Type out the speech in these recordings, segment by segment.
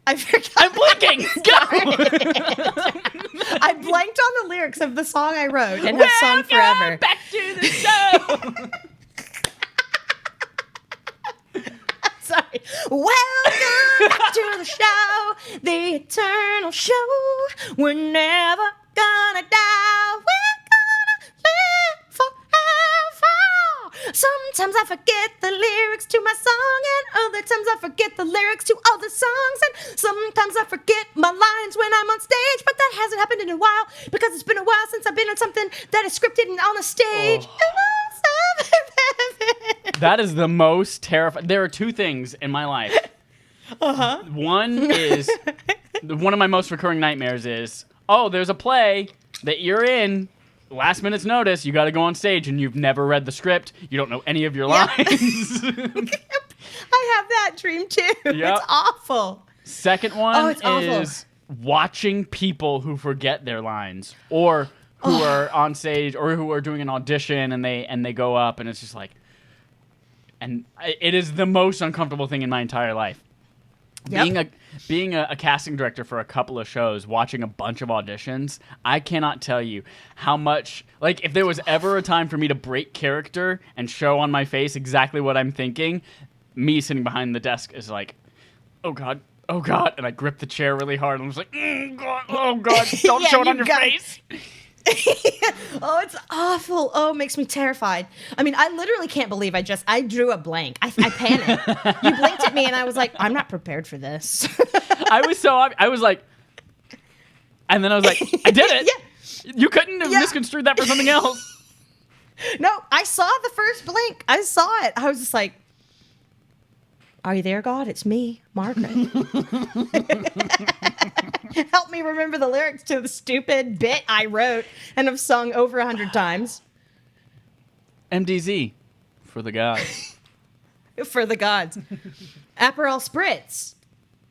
I forgot. I'm blinking. Go. I blanked on the lyrics of the song I wrote and have sung forever. Back to the show. Sorry. Welcome back to the show, the eternal show. We're never gonna die. We're gonna live forever. Sometimes I forget the lyrics to my song, and other times I forget the lyrics to other songs, and sometimes I forget my lines when I'm on stage, but that hasn't happened in a while because it's been a while since I've been on something that is scripted and on a stage. That is the most terrifying. There are two things in my life. One is, one of my most recurring nightmares is, oh, there's a play that you're in, last minute's notice, you got to go on stage, and you've never read the script, you don't know any of your lines. I have that dream too. Yep. It's awful. Second one it's awful. is watching people who forget their lines, or who are on stage, or who are doing an audition, and they go up, and it's just like, and it is the most uncomfortable thing in my entire life. Yep. Being a casting director for a couple of shows, watching a bunch of auditions, I cannot tell you how much, like, if there was ever a time for me to break character and show on my face exactly what I'm thinking, me sitting behind the desk is like, oh God, and I grip the chair really hard, and I'm just like, oh God, don't Yeah, show it on you your got face. Oh, it's awful. Oh, it makes me terrified. I mean, I literally can't believe I drew a blank. I panicked. You blinked at me and I was like, I'm not prepared for this. I was like, and then I was like, I did it. Yeah. You couldn't have misconstrued that for something else. No, I saw the first blink. I saw it. I was just like, are you there, God? It's me, Margaret. Help me remember the lyrics to the stupid bit I wrote and have sung over 100 times. MDZ for the gods. For the gods. Aperol Spritz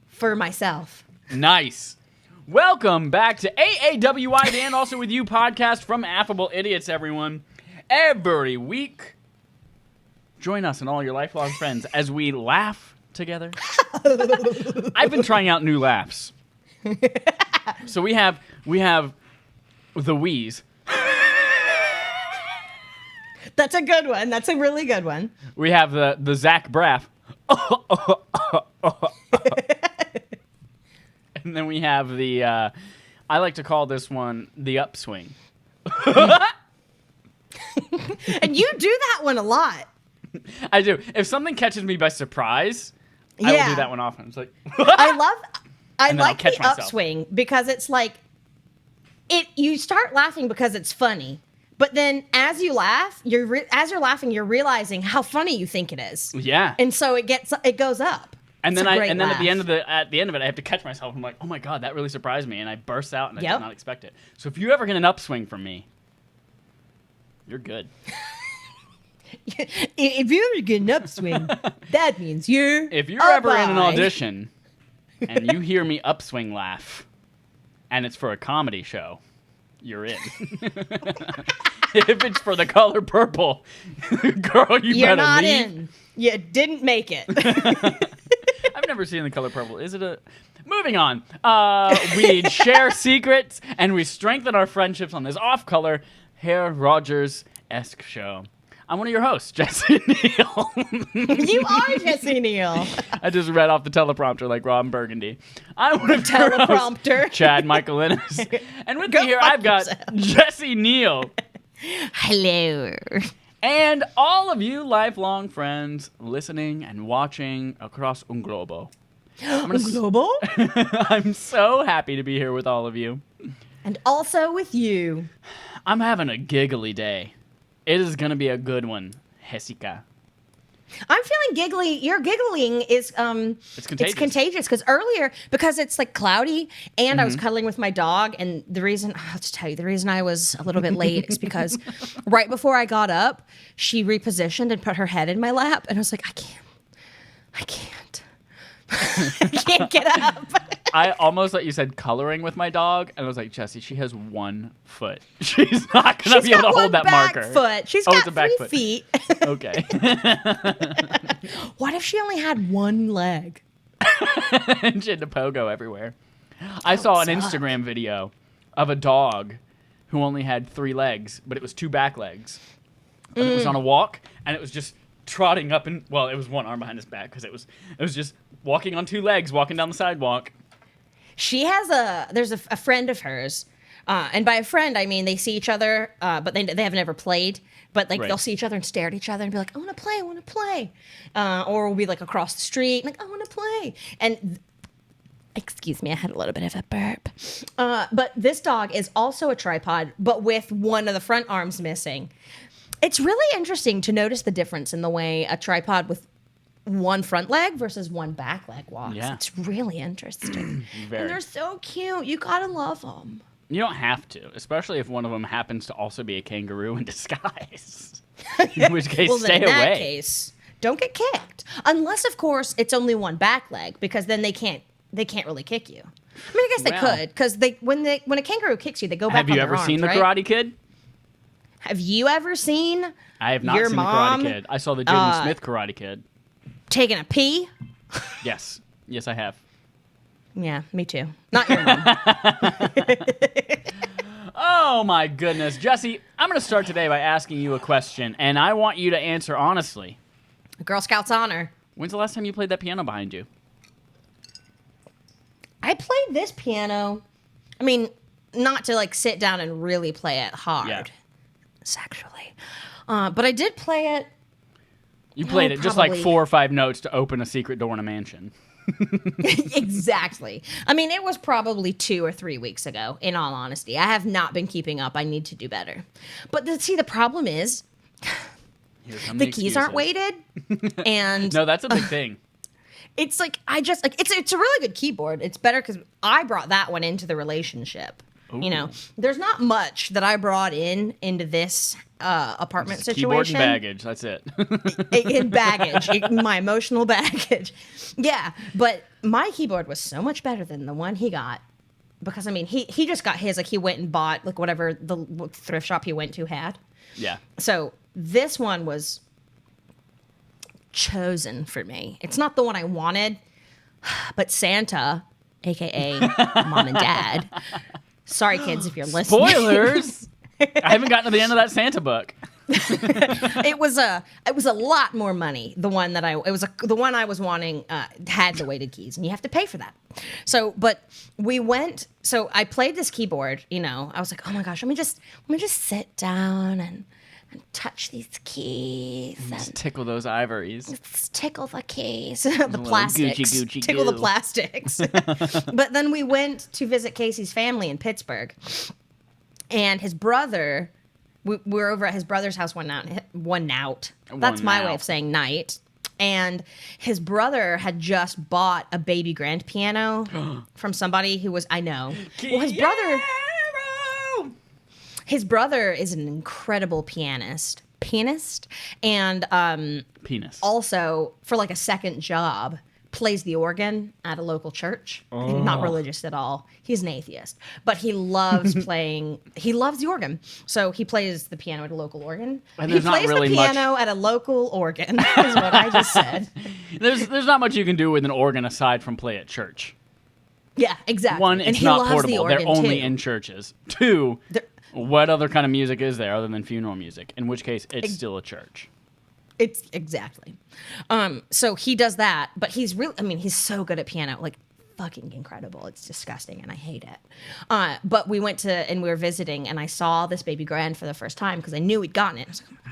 for myself. Nice. Welcome back to AAWI, and also with you podcast from Affable Idiots, everyone. Every week, join us and all your lifelong friends as we laugh together. I've been trying out new laughs. So we have the wheeze. That's a good one. That's a really good one. We have the Zach Braff. And then we have the, I like to call this one the upswing. And you do that one a lot. I do. If something catches me by surprise, I will do that one often. It's like, I And then I'll like catch the myself. upswing because it's like, you start laughing because it's funny. But then as you laugh, as you're laughing, you're realizing how funny you think it is. yeah. And so it goes up. And then It's a great at the laugh. end of it, I have to catch myself. I'm like, oh my God, that really surprised me, and I burst out, and I Yep. did not expect it. So if you ever get an upswing from me, you're good. If you ever get an upswing, that means you're If you're ever in an bye. audition and you hear me upswing laugh, and it's for a comedy show, you're in. If it's for The Color Purple, girl, You're better not leave. in. You didn't make it. I've never seen The Color Purple. Is it a... Moving on. We share secrets, and we strengthen our friendships on this off-color, Hair Rogers-esque show. I'm one of your hosts, Jesse Neal. You are Jesse Neal. I just read off the teleprompter like Ron Burgundy. I'm one of your hosts, Teleprompter. Chad Michael Innes. And with Go me here, fuck I've got yourself. Jesse Neal. Hello. And all of you lifelong friends listening and watching across un globo. Global. I'm so happy to be here with all of you. And also with you. I'm having a giggly day. It is going to be a good one, Jessica. I'm feeling giggly. Your giggling is It's contagious. It's contagious because earlier, because it's like cloudy and I was cuddling with my dog, and the reason I'll just tell you the reason I was a little bit late is because right before I got up, she repositioned and put her head in my lap, and I was like, I can't I can't get up. I almost thought you said coloring with my dog, and I was like, Jesse, she has 1 foot. She's not going to be able to hold that marker. Foot. She's it's got a back 3 foot. feet. Okay. What if she only had 1 leg? and she had to pogo everywhere. I saw an Instagram video of a dog who only had 3 legs, but it was 2 back legs. And it was on a walk, and it was just trotting up and it was one arm behind his back because it was just walking on 2 legs, walking down the sidewalk. She has there's a friend of hers, and by a friend I mean they see each other, but they have never played. But like they'll see each other and stare at each other and be like, I want to play, or we'll be like across the street, like I want to play. And excuse me, I had a little bit of a burp. But this dog is also a tripod, but with one of the front arms missing. It's really interesting to notice the difference in the way a tripod with one front leg versus one back leg walks. Yeah. It's really interesting. And they're so cute. You gotta love them. You don't have to, especially if one of them happens to also be a kangaroo in disguise. In which case, stay away. In that case, don't get kicked. Unless, of course, it's only one back leg, because then they can't really kick you. I mean, I guess they could, because when a kangaroo kicks you, they go back on their arms, Have you ever seen The Karate Kid? Have you ever seen? I have not seen The Karate Kid. I saw the Jaden Smith Karate Kid. Taking a pee? Yes, I have. Yeah, me too. Not your mom. Oh my goodness. Jesse, I'm going to start today by asking you a question, and I want you to answer honestly. Girl Scouts honor. When's the last time you played that piano behind you? I played this piano, I mean, not to like sit down and really play it hard, sexually. But I did play it. You played it just like 4 or 5 notes to open a secret door in a mansion. Exactly. I mean, it was probably 2 or 3 weeks ago, in all honesty. I have not been keeping up. I need to do better. But the problem is the keys aren't weighted. And no, that's a big thing. It's like, it's a really good keyboard. It's better because I brought that one into the relationship. Ooh. You know, there's not much that I brought into this apartment situation. Keyboard and baggage, that's it. In baggage, my emotional baggage. Yeah, but my keyboard was so much better than the one he got. Because, I mean, he just got his, like, he went and bought, like, whatever the thrift shop he went to had. Yeah. So this one was chosen for me. It's not the one I wanted, but Santa, a.k.a. Mom and Dad. Sorry, kids, if you're listening. Spoilers! I haven't gotten to the end of that Santa book. It was a lot more money. The one I was wanting had the weighted keys, and you have to pay for that. So, but we went. So I played this keyboard. You know, I was like, oh my gosh, let me just sit down and touch these keys and tickle those ivories. Let's tickle the keys, the plastics. Gucci tickle goo. The plastics. But then we went to visit Casey's family in Pittsburgh, and his brother. We were over at his brother's house one night. That's my way of saying night. And his brother had just bought a baby grand piano from somebody who was, I know. Well, his brother is an incredible pianist, and penis. Also, for like a second job, plays the organ at a local church. Not religious at all. He's an atheist, but he loves playing. He loves the organ, so he plays the piano at a local organ. And he plays the piano at a local organ. Is what I just said. There's not much you can do with an organ aside from play at church. Yeah, exactly. One, it's not portable. They're only in churches. 2, what other kind of music is there other than funeral music? In which case, it's still a church. It's exactly. So he does that, but he's so good at piano, like fucking incredible. It's disgusting and I hate it. But we went and we were visiting, and I saw this baby grand for the first time because I knew he'd gotten it. I was like, I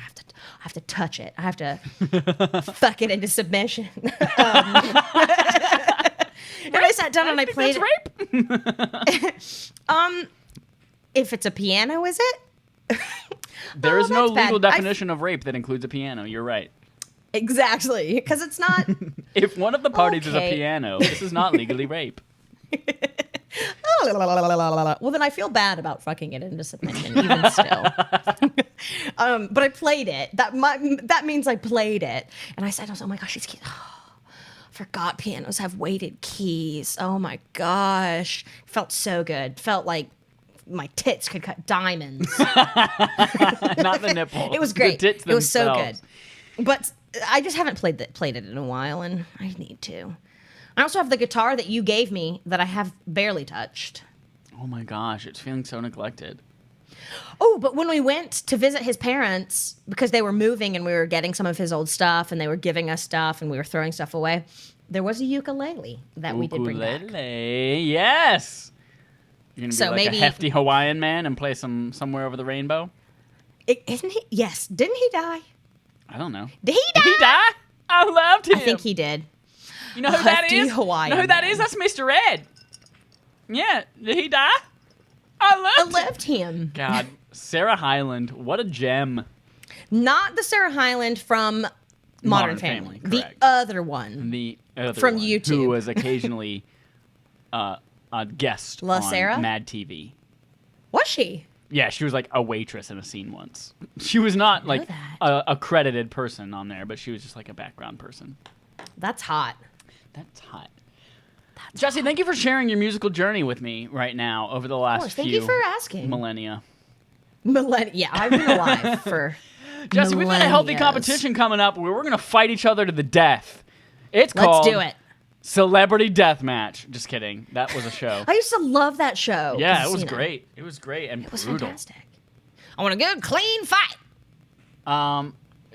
have to touch it. I have to fuck it into submission. And I sat down and I played it. Rape? If it's a piano, is it? There is no legal definition of rape that includes a piano. You're right. Exactly, because it's not. If one of the parties is a piano, this is not legally rape. Well, then I feel bad about fucking it into submission, even still. But I played it. That means I played it. And I said, oh my gosh, these keys. Oh, forgot pianos have weighted keys. Oh my gosh. Felt so good. Felt like my tits could cut diamonds. Not the nipple. It was great. The tits themselves. It was so good. But I just haven't played it in a while, and I need to. I also have the guitar that you gave me that I have barely touched. Oh my gosh, it's feeling so neglected. Oh, but when we went to visit his parents, because they were moving and we were getting some of his old stuff and they were giving us stuff and we were throwing stuff away, there was a ukulele that we did bring back. Ukulele, yes. You're going to be like maybe a hefty Hawaiian man and play Somewhere Over the Rainbow? Isn't he? Yes. Didn't he die? I don't know. Did he die? Did he die? I loved him. I think he did. You know who that Hefty is? Hawaiian You know who that man. is? That's Mr. Ed. Yeah. Did he die? I loved him. God. Sarah Hyland. What a gem. Not the Sarah Hyland from Modern Family. The correct. other one. The other From one, YouTube. who was occasionally a guest on Sarah? Mad TV. Was she? Yeah, she was like a waitress in a scene once. She was not like that. a credited person on there, but she was just like a background person. That's hot. That's hot. Jesse, thank you for sharing your musical journey with me right now over the last Thank few you for asking. millennia. Yeah, I've been alive for Jesse, we've got a healthy millennias. competition coming up where we're going to fight each other to the death. It's called Let's do it. Celebrity Deathmatch. Just kidding. That was a show. I used to love that show. Yeah, 'cause, it was you know, great. It was great and It was brutal. fantastic. I want a good, clean fight.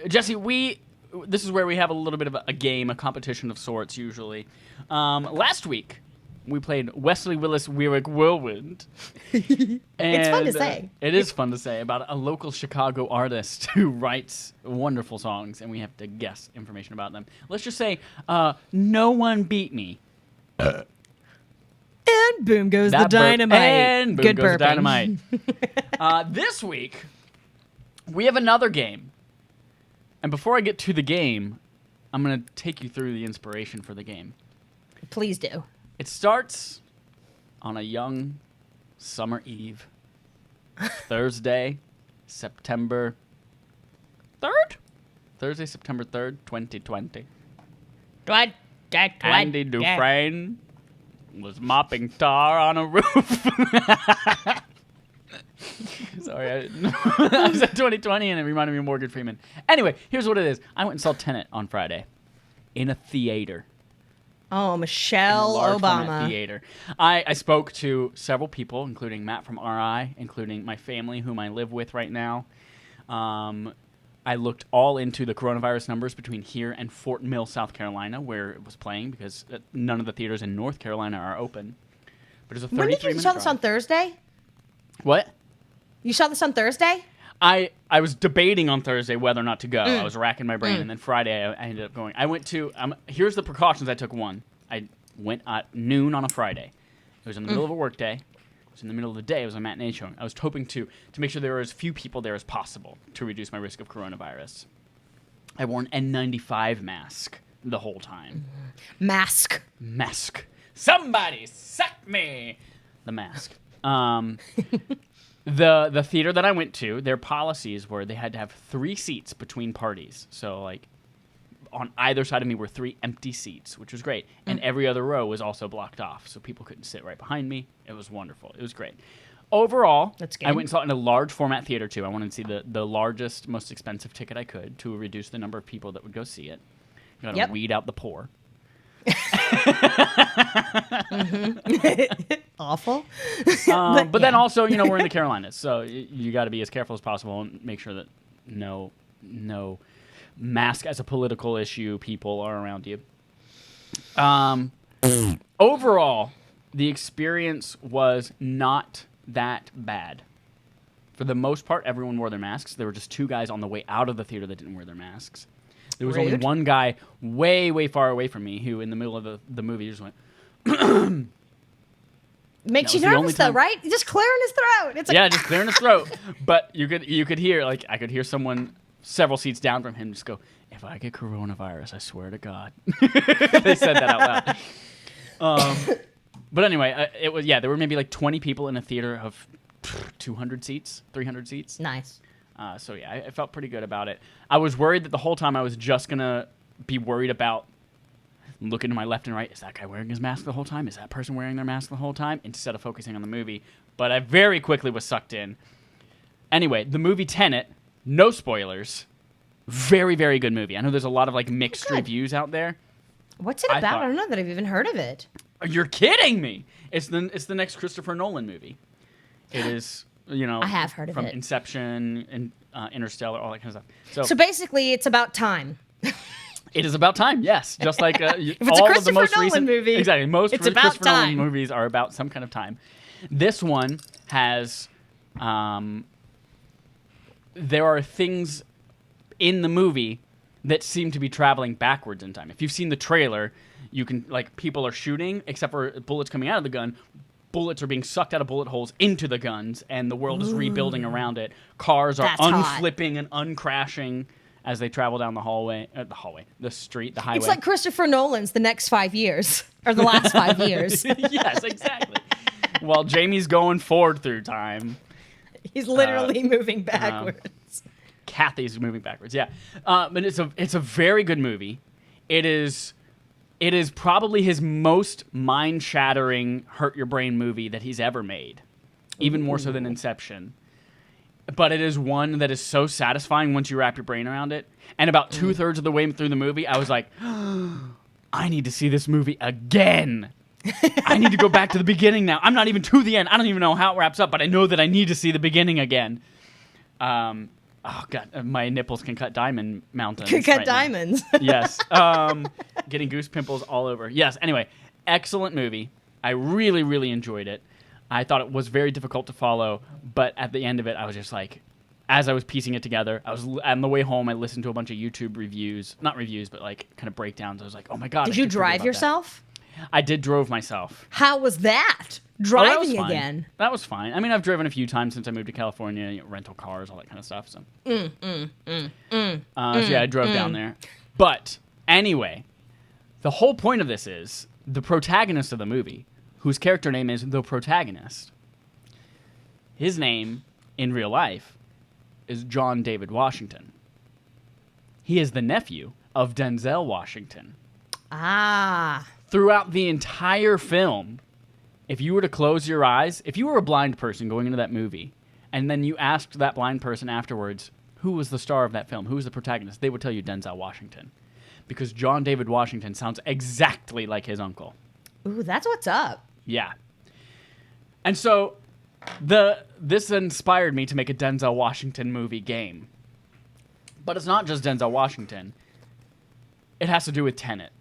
Jesse, this is where we have a little bit of a game, a competition of sorts, usually. Last week, we played Wesley Willis Weirwick Whirlwind. It's fun to say. It is fun to say about a local Chicago artist who writes wonderful songs, and we have to guess information about them. Let's just say, No One Beat Me. And boom goes the That burp, dynamite. and boom Good goes the burping. dynamite. This week, we have another game. And before I get to the game, I'm going to take you through the inspiration for the game. Please do. It starts on a young summer eve, Thursday, September 3rd? Thursday, September 3rd, 2020. Andy Dufresne was mopping tar on a roof. Sorry, I was at 2020 and it reminded me of Morgan Freeman. Anyway, here's what it is. I went and saw Tenet on Friday in a theater. Oh, In Michelle a large format Obama. theater. I spoke to several people, including Matt from RI, including my family, whom I live with right now. I looked all into the coronavirus numbers between here and Fort Mill, South Carolina, where it was playing, because none of the theaters in North Carolina are open. But it's a 33-minute When did you saw this on Thursday? What? You saw this on Thursday? I was debating on Thursday whether or not to go. I was racking my brain, and then Friday I ended up going. I went to. Here's the precautions I took. One, I went at noon on a Friday. It was in the middle of a work day. It was in the middle of the day. It was a matinee showing. I was hoping to make sure there were as few people there as possible to reduce my risk of coronavirus. I wore an N95 mask the whole time. Mask. Mask. Somebody suck me. The mask. The theater that I went to, their policies were they had to have 3 seats between parties. So, like, on either side of me were 3 empty seats, which was great. And every other row was also blocked off, so people couldn't sit right behind me. It was wonderful. It was great. Overall, That's good. I went and saw it in a large format theater, too. I wanted to see the largest, most expensive ticket I could to reduce the number of people that would go see it. You gotta weed out the poor. Awful. But then also, we're in the Carolinas, so you got to be as careful as possible and make sure that no mask as a political issue people are around you. Overall, the experience was not that bad. For the most part, everyone wore their masks. There were just 2 guys on the way out of the theater that didn't wear their masks. There was only Rude. one guy way, way far away from me who, in the middle of the movie, just went... Makes That you was the only nervous, though, time- right? Just clearing his throat. It's like, Yeah, just clearing his throat. But you could hear, like, I could hear someone several seats down from him just go, "If I get coronavirus, I swear to God." They said that out loud. But anyway, there were maybe like 20 people in a theater of 200 seats, 300 seats. nice. So yeah, I felt pretty good about it. I was worried that the whole time I was just gonna be worried about looking to my left and right. Is that guy wearing his mask the whole time? Is that person wearing their mask the whole time? Instead of focusing on the movie. But I very quickly was sucked in. Anyway, the movie Tenet, no spoilers. Very, very good movie. I know there's a lot of like mixed Good. reviews out there. What's it about? I don't know that I've even heard of it. You're kidding me! It's the next Christopher Nolan movie. It is, I have heard of from it. Inception and Interstellar, all that kind of stuff. So basically, it's about time. It is about time, yes. Just like if it's all a of the Christopher most Nolan recent movie, exactly most it's about Christopher Nolan time. movies are about some kind of time. This one has there are things in the movie that seem to be traveling backwards in time. If you've seen the trailer, you can people are shooting, except for bullets coming out of the gun. Bullets are being sucked out of bullet holes into the guns, and the world is rebuilding around it. Cars are That's hot. unflipping and uncrashing as they travel down the highway, the street, the highway. It's like Christopher Nolan's the next 5 years, or the last 5 years. Yes, exactly. While Jamie's going forward through time. He's literally moving backwards. Kathy's moving backwards, yeah. But it's a very good movie. It is probably his most mind-shattering, hurt-your-brain movie that he's ever made. Even more so than Inception. But it is one that is so satisfying once you wrap your brain around it. And about 2/3 of the way through the movie, I was like, I need to see this movie again. I need to go back to the beginning now. I'm not even to the end. I don't even know how it wraps up, but I know that I need to see the beginning again. Oh, God. My nipples can cut diamond mountains. Can cut diamonds. Yes. Getting goose pimples all over. Yes. Anyway, excellent movie. I really, really enjoyed it. I thought it was very difficult to follow, but at the end of it, I was just like, as I was piecing it together, on the way home, I listened to a bunch of YouTube reviews. Not reviews, but kind of breakdowns. I was like, oh my God. Did you drive yourself? I did drove myself. How was that? Driving again. That was fine. I mean, I've driven a few times since I moved to California, rental cars, all that kind of stuff. So, so yeah, I drove down there. But anyway, the whole point of this is the protagonist of the movie, whose character name is the protagonist. His name in real life is John David Washington. He is the nephew of Denzel Washington. Ah. Throughout the entire film, if you were to close your eyes, if you were a blind person going into that movie, and then you asked that blind person afterwards, who was the star of that film, who was the protagonist, they would tell you Denzel Washington. Because John David Washington sounds exactly like his uncle. Ooh, that's what's up. Yeah. And so, this inspired me to make a Denzel Washington movie game. But it's not just Denzel Washington. It has to do with Tenet.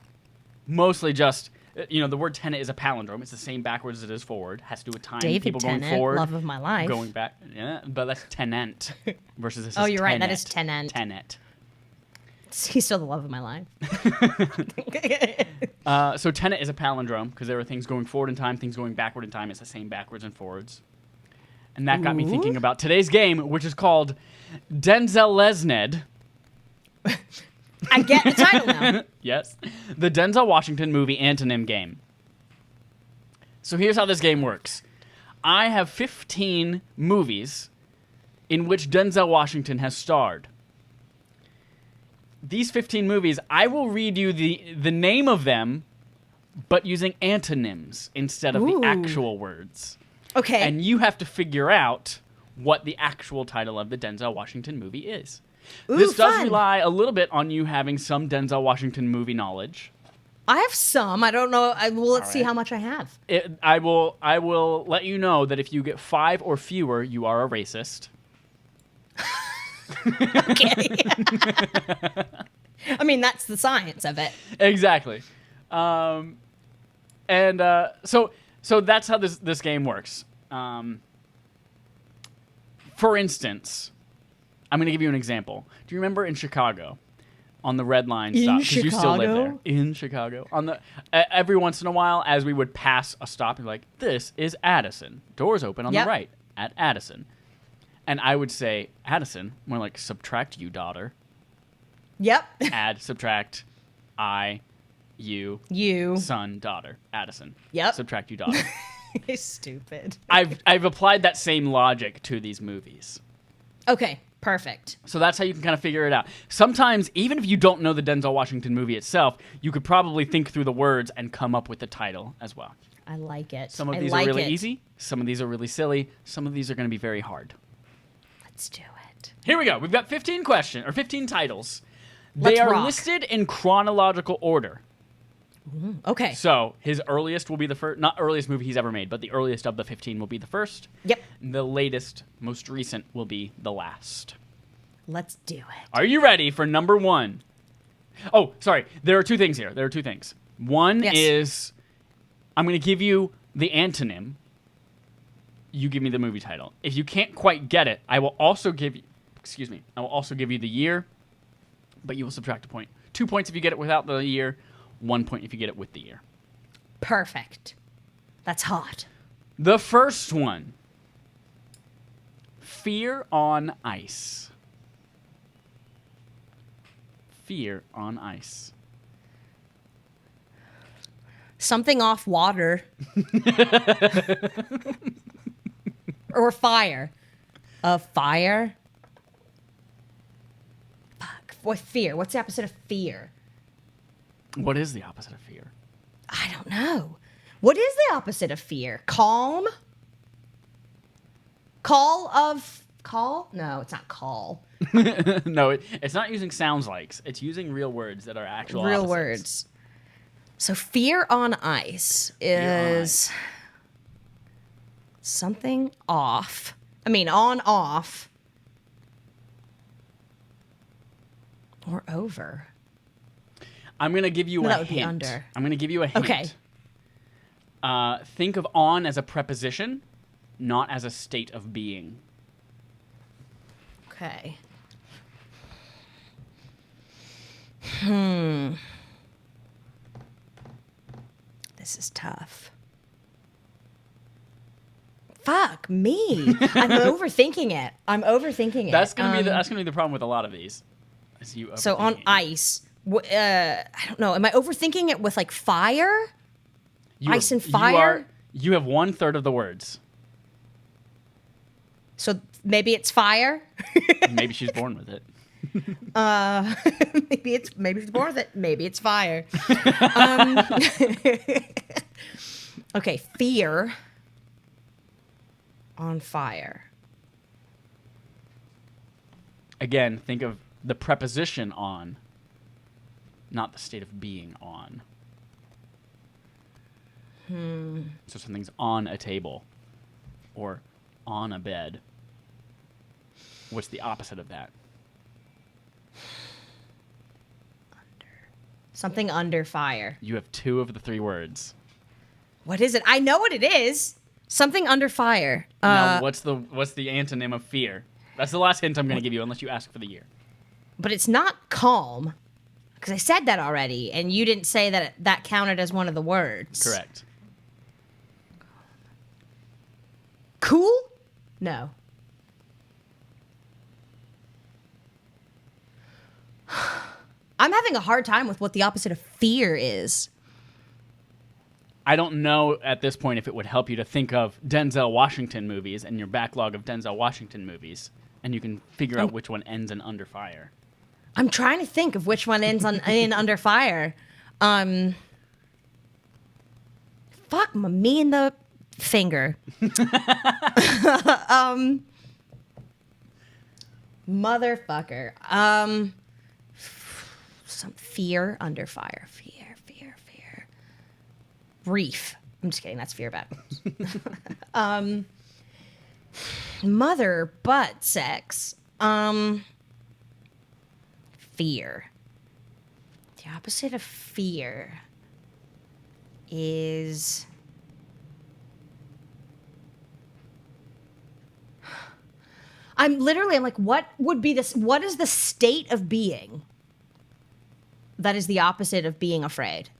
Mostly just, the word Tenet is a palindrome. It's the same backwards as it is forward. Has to do with time. David People Tennant, going forward. love of my life. Going back. Yeah, but that's Tenant versus this Oh, is you're right. That is Tenet. Tenet. He's still the love of my life. So Tenet is a palindrome because there are things going forward in time, things going backward in time. It's the same backwards and forwards. And that got me thinking about today's game, which is called DENZELEZNED. I get the title now. Yes. The Denzel Washington movie Antonym game. So here's how this game works. I have 15 movies in which Denzel Washington has starred. These 15 movies, I will read you the name of them, but using antonyms instead of the actual words. Okay. And you have to figure out what the actual title of the Denzel Washington movie is. Ooh, this does fun. rely a little bit on you having some Denzel Washington movie knowledge. I have some. I don't know. Let's see how much I have. I will let you know that if you get 5 or fewer, you are a racist. Okay. I mean, that's the science of it. Exactly. So that's how this game works. For instance, I'm going to give you an example. Do you remember in Chicago, on the Red Line stop? Because you still live there. In Chicago. Every once in a while, as we would pass a stop, you're like, this is Addison. Doors open on the right at Addison. And I would say, Addison, more like subtract you, daughter. Yep. Add, subtract, I, you, son, daughter, Addison. Yep. Subtract you, daughter. Stupid. I've applied that same logic to these movies. Okay, perfect. So that's how you can kind of figure it out. Sometimes, even if you don't know the Denzel Washington movie itself, you could probably think through the words and come up with the title as well. I like it. Some of these are really easy. Some of these are really silly. Some of these are going to be very hard. Let's do it. Here we go. We've got 15 titles. They are listed in chronological order. Okay. So his earliest will be the first, not earliest movie he's ever made, but the earliest of the 15 will be the first. Yep. The latest, most recent will be the last. Let's do it. Are you ready for number 1? Oh, sorry. There are 2 things here. There are 2 things. One is I'm going to give you the antonym. You give me the movie title. If you can't quite get it, I will also give you, I will also give you the year, but you will subtract a point. 2 points if you get it without the year, 1 point if you get it with the year. Perfect. That's hot. The first one, Fear on Ice. Fear on Ice. Something off water. Or fire. Fire? Fuck. What fear? What's the opposite of fear? What is the opposite of fear? I don't know. What is the opposite of fear? Calm? Call? No, it's not call. No, it's not using sounds likes. It's using real words that are actual Real opposites. words. So fear on ice is something off. I mean, on, off. Or over. I'm going to give you a that would hint. be under. I'm going to give you a hint. Okay. Think of on as a preposition, not as a state of being. Okay. This is tough. Fuck me. I'm overthinking it. That's gonna be the problem with a lot of these. Is you So on overthinking. ice, I don't know. Am I overthinking it with like fire? Ice and fire? You have 1/3 of the words. So maybe it's fire. Maybe she's born with it. Maybe she's born with it. Maybe it's fire. Okay, fear on fire. Again, think of the preposition on, not the state of being on. So something's on a table or on a bed. What's the opposite of that? Something under fire. You have 2 of the 3 words. What is it? I know what it is. Something under fire. Now, what's the antonym of fear? That's the last hint I'm going to give you, unless you ask for the year. But it's not calm, because I said that already, and you didn't say that that counted as one of the words. Correct. Cool? No. I'm having a hard time with what the opposite of fear is. I don't know at this point if it would help you to think of Denzel Washington movies and your backlog of Denzel Washington movies, and you can figure out which one ends in Under Fire. I'm trying to think of which one ends in Under Fire. Fuck, me and the finger. Motherfucker. Some fear under fire. Fear. Reef. I'm just kidding. That's fear backwards. Mother butt sex. Fear. The opposite of fear is I'm like, what would be this? What is the state of being that is the opposite of being afraid?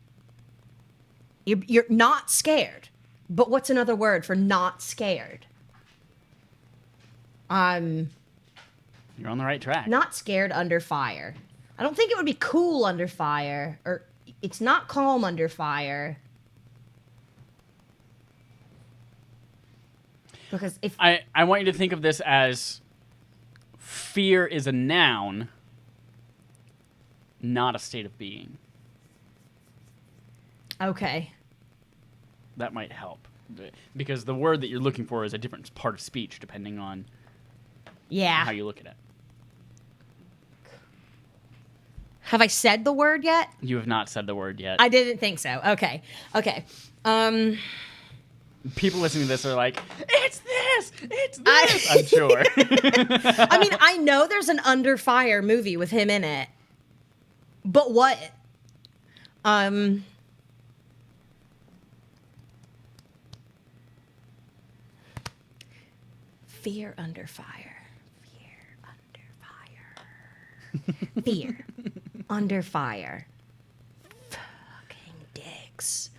You're not scared, but what's another word for not scared? You're on the right track. Not scared under fire. I don't think it would be cool under fire, or it's not calm under fire. Because if I want you to think of this as fear is a noun, not a state of being. okay, That might help. Because the word that you're looking for is a different part of speech depending on how yeah, you look at it. Have I said the word yet? You have not said the word yet. I didn't think so. Okay. People listening to this are like, it's this! It's this! I'm sure. I mean, I know there's an Under Fire movie with him in it. But what? Fear under fire. Fear under fire. Fear under fire. Fucking dicks.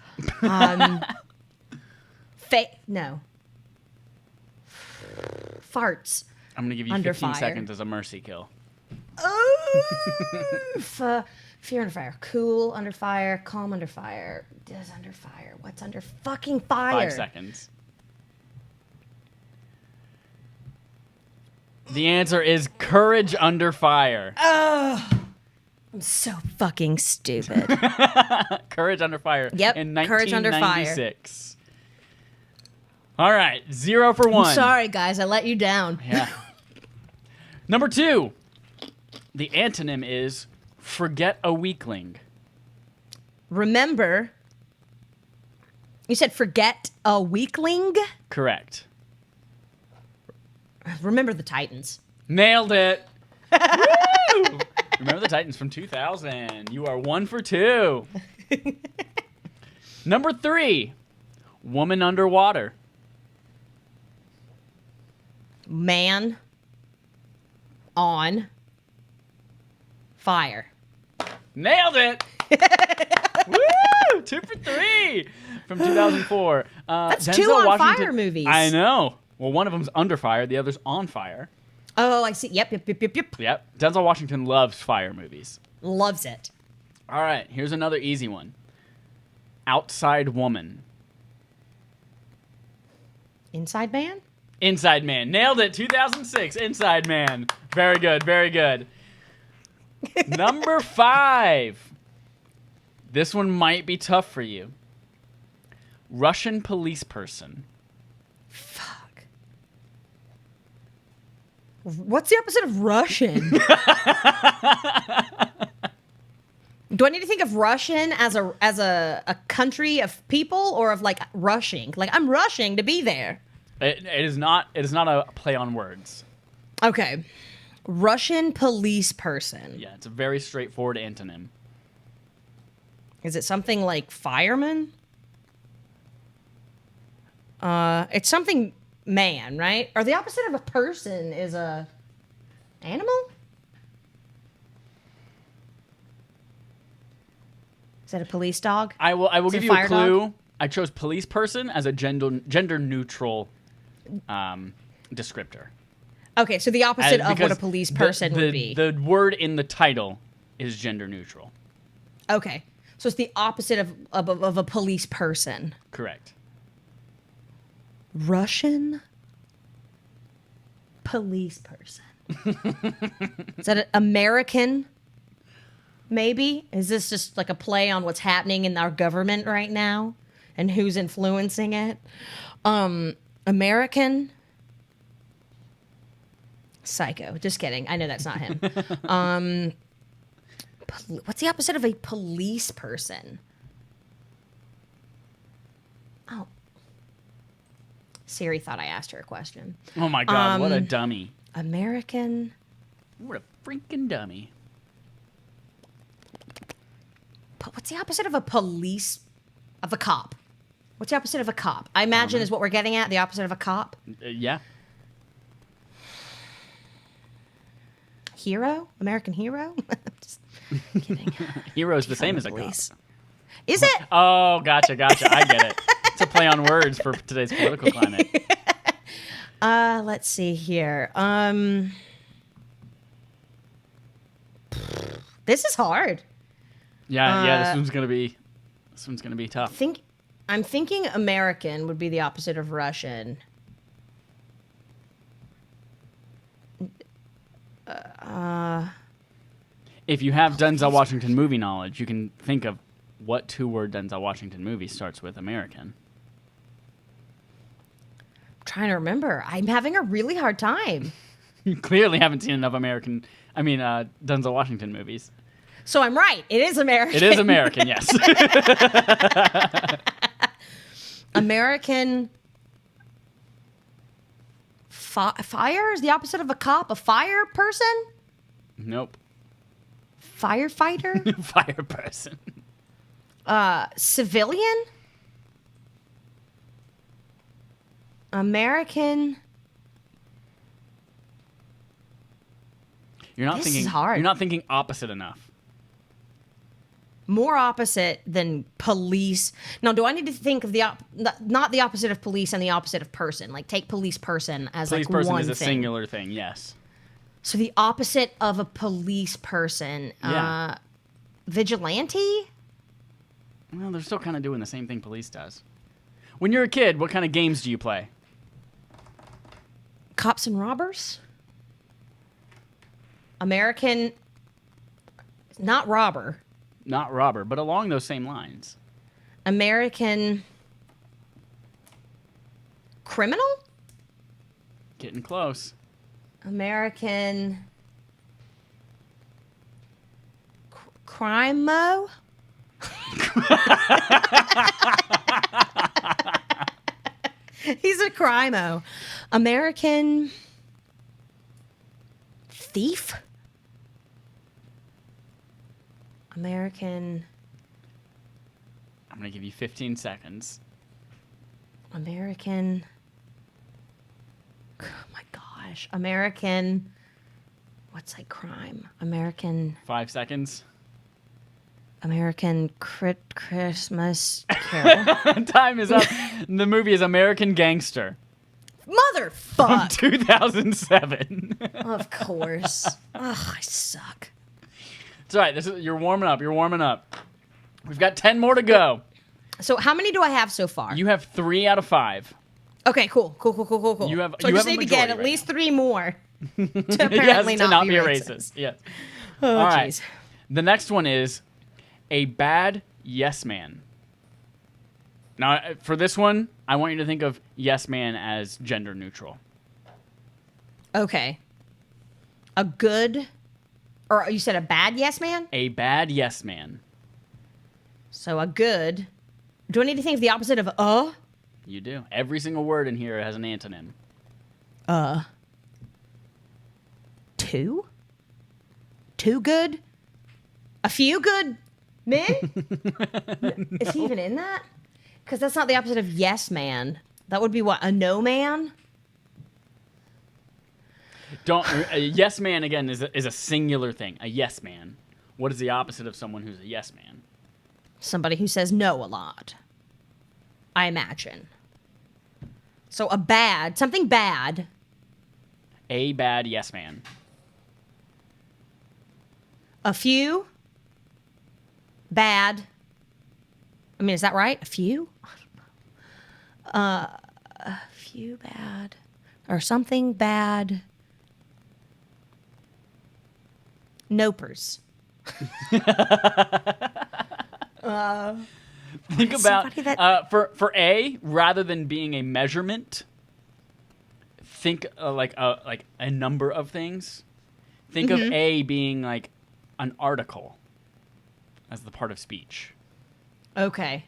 No. Farts. I'm going to give you Under 15 fire. seconds as a mercy kill. Fear under fire. Cool under fire. Calm under fire. Does under fire. What's under fucking fire? 5 seconds. The answer is Courage Under Fire. Oh, I'm so fucking stupid. Courage Under Fire. Yep, In Courage Under Fire. 1996. All right, 0 for 1. I'm sorry, guys. I let you down. Yeah. Number 2. The antonym is forget a weakling. Remember. You said forget a weakling? Correct. Remember the Titans. Nailed it. Woo! Remember the Titans from 2000. You are 1 for 2. Number 3. Woman underwater. Man on fire. Nailed it. Woo! 2 for 3 from 2004. That's Denzel 2 on Washington. fire movies. I know. Well, one of them's under fire. The other's on fire. Oh, I see. Yep. Yep. Denzel Washington loves fire movies. Loves it. All right. Here's another easy one. Outside woman. Inside Man? Inside Man. Nailed it. 2006. Inside Man. Very good. Very good. Number 5. This one might be tough for you. Russian police person. Fuck. What's the opposite of Russian? Do I need to think of Russian as a country of people, or of like rushing? Like I'm rushing to be there. It is not a play on words. Okay. Russian police person. Yeah, it's a very straightforward antonym. Is it something like fireman? It's something man, right? Or the opposite of a person is a animal? Is that a police dog? I will give you a fire clue. dog? I chose police person as a gender neutral descriptor. Okay, so the opposite of what a Because police person would be. The word in the title is gender neutral. Okay, so it's the opposite of a police person. Correct. Russian police person. Is that an American? Maybe? Is this just like a play on what's happening in our government right now and who's influencing it? American? Psycho. Just kidding. I know that's not him. What's the opposite of a police person? Oh. Siri thought I asked her a question. Oh my God, what a dummy. American. What a freaking dummy. What's the opposite of a police, of a cop? What's the opposite of a cop? I imagine is what we're getting at, the opposite of a cop. Yeah. Hero? American hero? Just kidding. Hero's the same as a cop. Police. Is it? Oh, gotcha. I get it. It's a play on words for today's political climate. Let's see here. This is hard. Yeah, this one's gonna be tough. I'm thinking American would be the opposite of Russian. If you have Denzel Washington movie knowledge, you can think of what 2-word Denzel Washington movie starts with American. I'm trying to remember. I'm having a really hard time. You clearly haven't seen enough Denzel Washington movies. So I'm right. It is American. It is American, yes. American fire is the opposite of a cop. A fire person? Nope. Firefighter? Fire person. Civilian? American. You're not This thinking is hard. You're not thinking opposite enough. More opposite than police. Now, do I need to think of not the opposite of police and the opposite of person? Like, take police person as Police like person one is a thing. singular thing, yes. So the opposite of a police person. Yeah. Vigilante? Well, they're still kind of doing the same thing police does. When you're a kid, what kind of games do you play? Cops and robbers? American. Not robber. Not robber, but along those same lines. American. Criminal? Getting close. American. Crime-mo? He's a crime-o. American thief? American. I'm going to give you 15 seconds. American. Oh my gosh. American. What's like crime? American. 5 seconds. American Christmas Carol. Time is up. The movie is American Gangster from Motherfuck. 2007. Of course. Ugh, I suck. It's all right. You're warming up. You're warming up. We've got 10 more to go. So how many do I have so far? You have 3 out of 5. Okay, cool. You have- so you I just have a need to get majority at right least 3 more to apparently Yes, to not be racist. Yes. Oh, All right. jeez. The next one is a bad yes man. Now, for this one, I want you to think of yes man as gender neutral. Okay. A good, or you said a bad yes man? A bad yes man. So a good. Do I need to think of the opposite of You do. Every single word in here has an antonym. Two? Too good? A few good men? Is he even in that? Because that's not the opposite of yes man. That would be what? A no man? Don't. A yes man again is a singular thing. A yes man. What is the opposite of someone who's a yes man? Somebody who says no a lot. I imagine. So a bad, something bad. A bad yes man. A few bad. I mean, is that right? A few? A few bad. Or something bad. Nopers. Think about somebody that- for A, rather than being a measurement, think like a number of things. Think of A being like an article as the part of speech, Okay.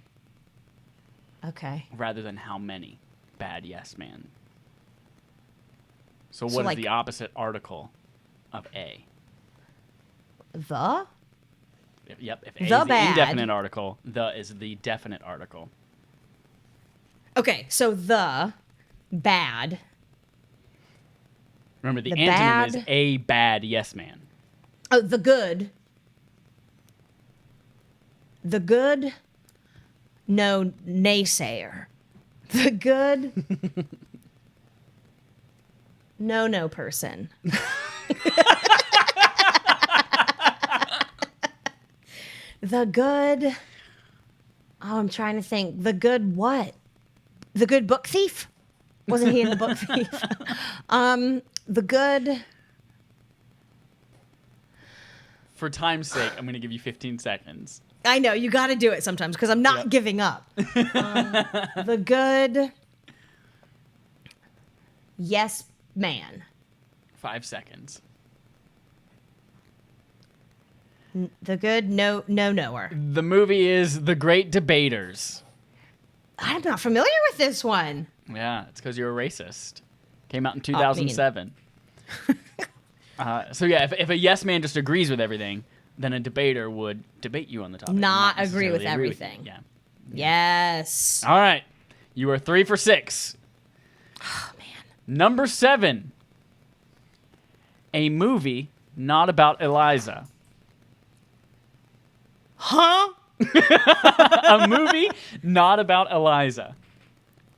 Okay. rather than how many. Bad yes man. So what So, is like- the opposite article of A? The? Yep. If A The is the bad. indefinite article, the is the definite article. Okay, so the bad. Remember, the The antonym is bad- a bad yes man. Oh, the good. The good. No naysayer. The good. No person. The good. Oh, I'm trying to think. The good what? The good book thief? Wasn't he in the book thief? The good. For time's sake, I'm going to give you 15 seconds. I know, you got to do it sometimes because I'm not Yep. giving up. The good. Yes, man. 5 seconds. The good knower. The movie is The Great Debaters. I'm not familiar with this one. Yeah, it's because you're a racist. Came out in 2007. So yeah, if a yes man just agrees with everything, then a debater would debate you on the topic. Not agree with necessarily everything. Yeah. Yes. All right. You are 3 for 6. Oh, man. Number 7. A movie not about Eliza. Huh? A movie not about Eliza.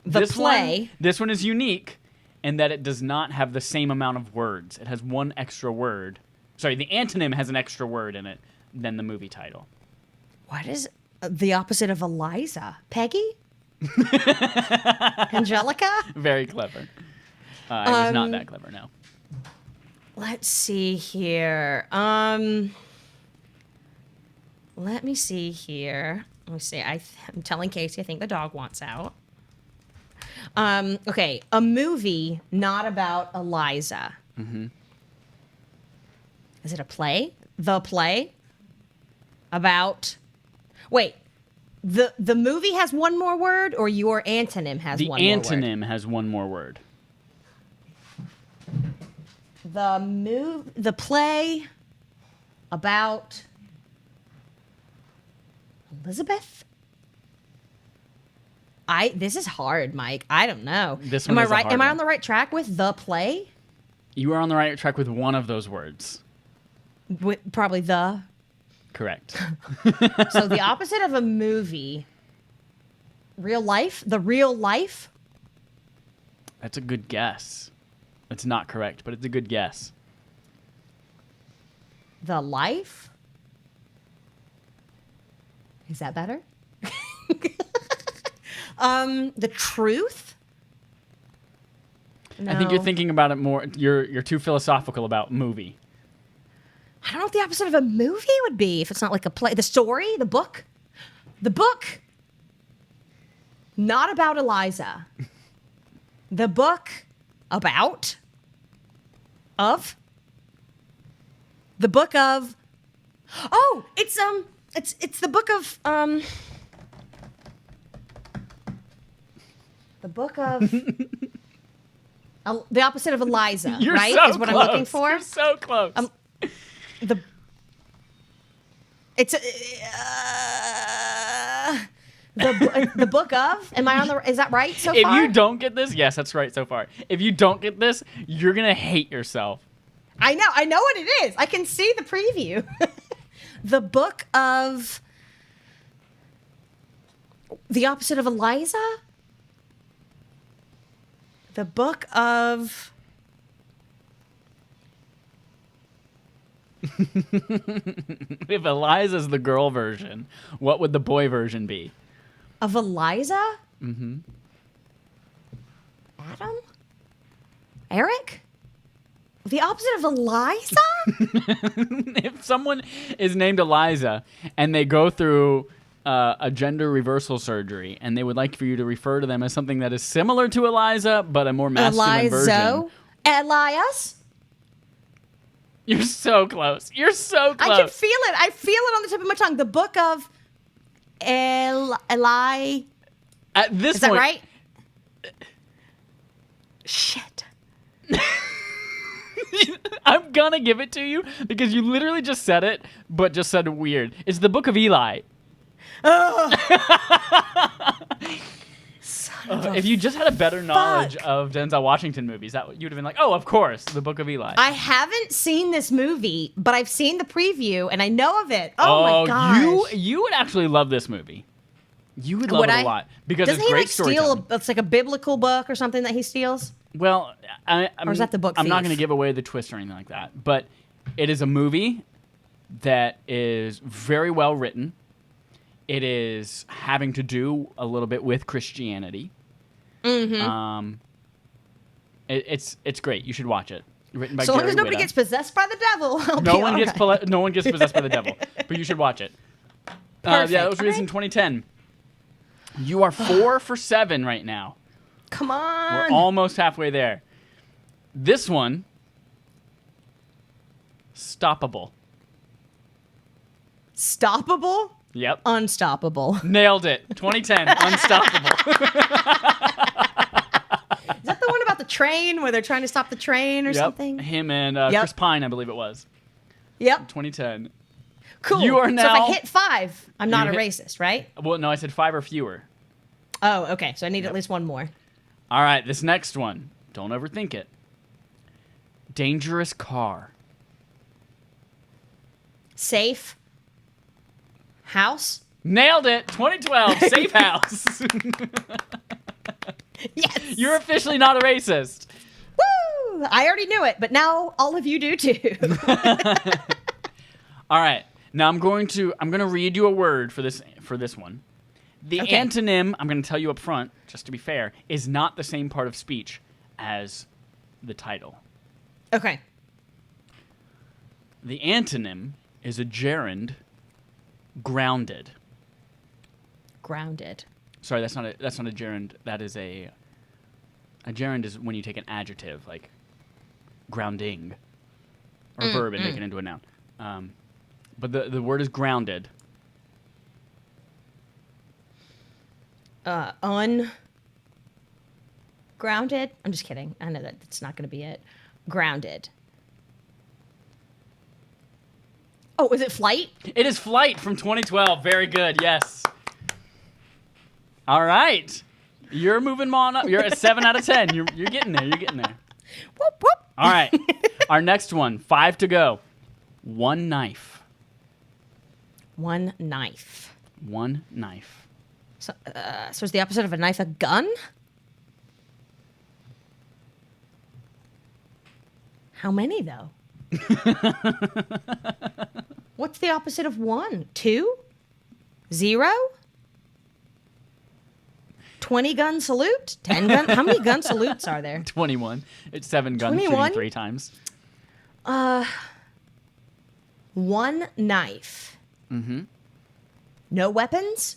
The play. This one is unique in that it does not have the same amount of words. It has one extra word. Sorry, the antonym has an extra word in it than the movie title. What is the opposite of Eliza? Peggy? Angelica? Very clever. It was not that clever, no. Let's see here. Let me see here. Let me see. I'm telling Casey I think the dog wants out. Okay, a movie not about Eliza. Mm-hmm. Is it a play? The play? About... Wait. The movie has one more word, or your antonym has one more word? The antonym has one more word. The play about Elizabeth? This is hard, Mike. I don't know. This one Am I is a right? hard Am I one. on the right track with the play? You are on the right track with one of those words. Probably the. Correct. So the opposite of a movie. Real life? The real life? That's a good guess. It's not correct, but it's a good guess. The life? Is that better? The truth? No. I think you're thinking about it more. You're too philosophical about movie. I don't know what the opposite of a movie would be if it's not like a play. The story? The book? The book. Not about Eliza. The book about? Of? The book of? Oh, it's the book of the book of the opposite of Eliza, You're right? so is what close. I'm looking for. You're so close. It's the book of. Am I on the? Is that right so If far? you don't get this, yes, that's right so far. If you don't get this, you're gonna hate yourself. I know what it is. I can see the preview. The book of the opposite of Eliza. The book of. If Eliza's the girl version, what would the boy version be? Of Eliza? Mm-hmm. Adam? Eric? The opposite of Eliza? If someone is named Eliza and they go through a gender reversal surgery and they would like for you to refer to them as something that is similar to Eliza but a more masculine version. Elias? You're so close. You're so close. I can feel it. I feel it on the tip of my tongue. The book of Eli. At this Is point, that right? Shit. I'm gonna give it to you because you literally just said it, but just said weird. It's the Book of Eli. If you just had a better knowledge of Denzel Washington movies, that you'd have been like, oh, of course, the Book of Eli. I haven't seen this movie, but I've seen the preview and I know of it. Oh my gosh. You would actually love this movie. You would love it a lot because Doesn't it's he great like steal? storytelling. It's like a biblical book or something that he steals. Well, or is that the book I'm not thief? going to give away the twist or anything like that, but it is a movie that is very well written. It is having to do a little bit with Christianity. Mm-hmm. It's great. You should watch it. Written by So long Gary as nobody Whitta. gets possessed by the devil. No one gets possessed by the devil, but you should watch it. Yeah, that was released in 2010. You are 4 for 7 right now. Come on. We're almost halfway there. This one, Stoppable. Stoppable? Yep. Unstoppable. Nailed it. 2010. Unstoppable. Is that the one about the train where they're trying to stop the train or Yep. something? Him and Yep. Chris Pine, I believe it was. Yep. 2010. Cool. You are So if now- I hit 5, I'm not You a hit- racist, right? Well, no, I said 5 or fewer. Oh, okay. So I need at least one more. All right, this next one. Don't overthink it. Dangerous car. Safe. House. Nailed it. 2012. Safe house. Yes. You're officially not a racist. Woo! I already knew it, but now all of you do too. All right. Now I'm going to read you a word for this one. The Okay. antonym, I'm going to tell you up front, just to be fair, is not the same part of speech as the title. Okay. The antonym is a gerund, grounded. Grounded. Sorry, that's not a gerund. That is a gerund is when you take an adjective like grounding or a verb and make it into a noun. But the word is grounded. Ungrounded. I'm just kidding. I know that's not going to be it. Grounded. Oh, is it flight? It is flight from 2012. Very good. Yes. All right. You're moving on up. You're at 7 out of 10. You're getting there. You're getting there. Whoop, whoop. All right. Our next one. 5 to go. One knife. One knife. One knife. So is the opposite of a knife a gun? How many, though? What's the opposite of 1? 2? 0? 20 gun salute? 10 gun? How many gun salutes are there? 21. It's 7 guns 21? shooting 3 times. One knife. Mm-hmm. No weapons?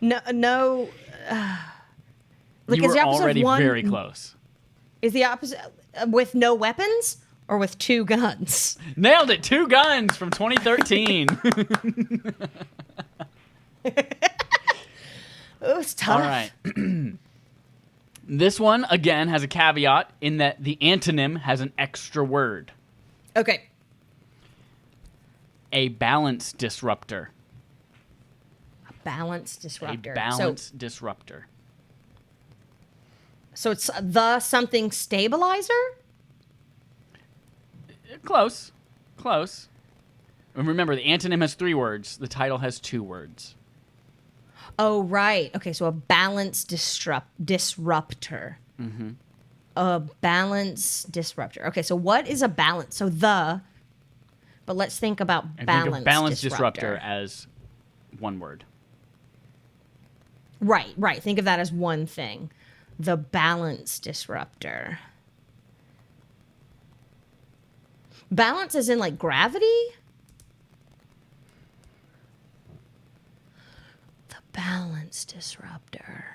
No. Like, You is were the opposite already of one? very close. Is the opposite with no weapons or with 2 guns? Nailed it. 2 guns from 2013. Oh, it's tough. All right. This one, again, has a caveat in that the antonym has an extra word. Okay. A balance disruptor. A balance disruptor. A balance disruptor. So it's the something stabilizer? Close. Close. And remember, the antonym has 3 words. The title has 2 words. Oh, right. Okay, so a balance disruptor. Mm-hmm. A balance disruptor. Okay, so what is a balance? So the, but let's think about I balance think of balance disruptor. disruptor as 1 word. Right. Think of that as one thing. The balance disruptor. Balance as in like gravity? The balance disruptor.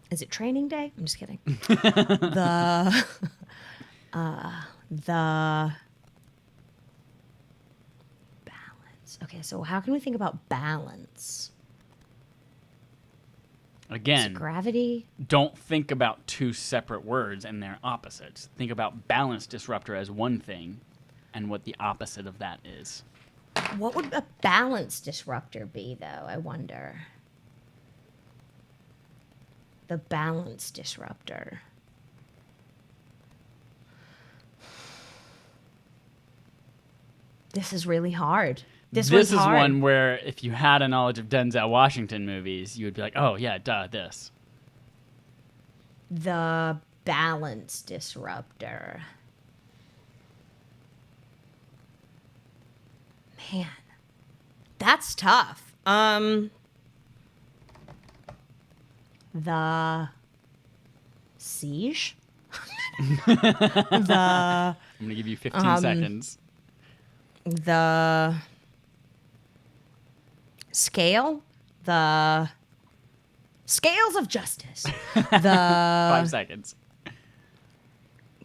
Is it training day? I'm just kidding. The balance. Okay, so how can we think about balance? Is it Again, gravity? don't think about 2 separate words and their opposites. Think about balance disruptor as one thing and what the opposite of that is. What would a balance disruptor be, though? I wonder. The balance disruptor. This is really hard. This is hard. one where if you had a knowledge of Denzel Washington movies, you would be like, oh, yeah, duh, this. The balance disruptor. Man, that's tough. The siege? the I'm going to give you 15 seconds. the scale? The scales of justice. The 5 seconds.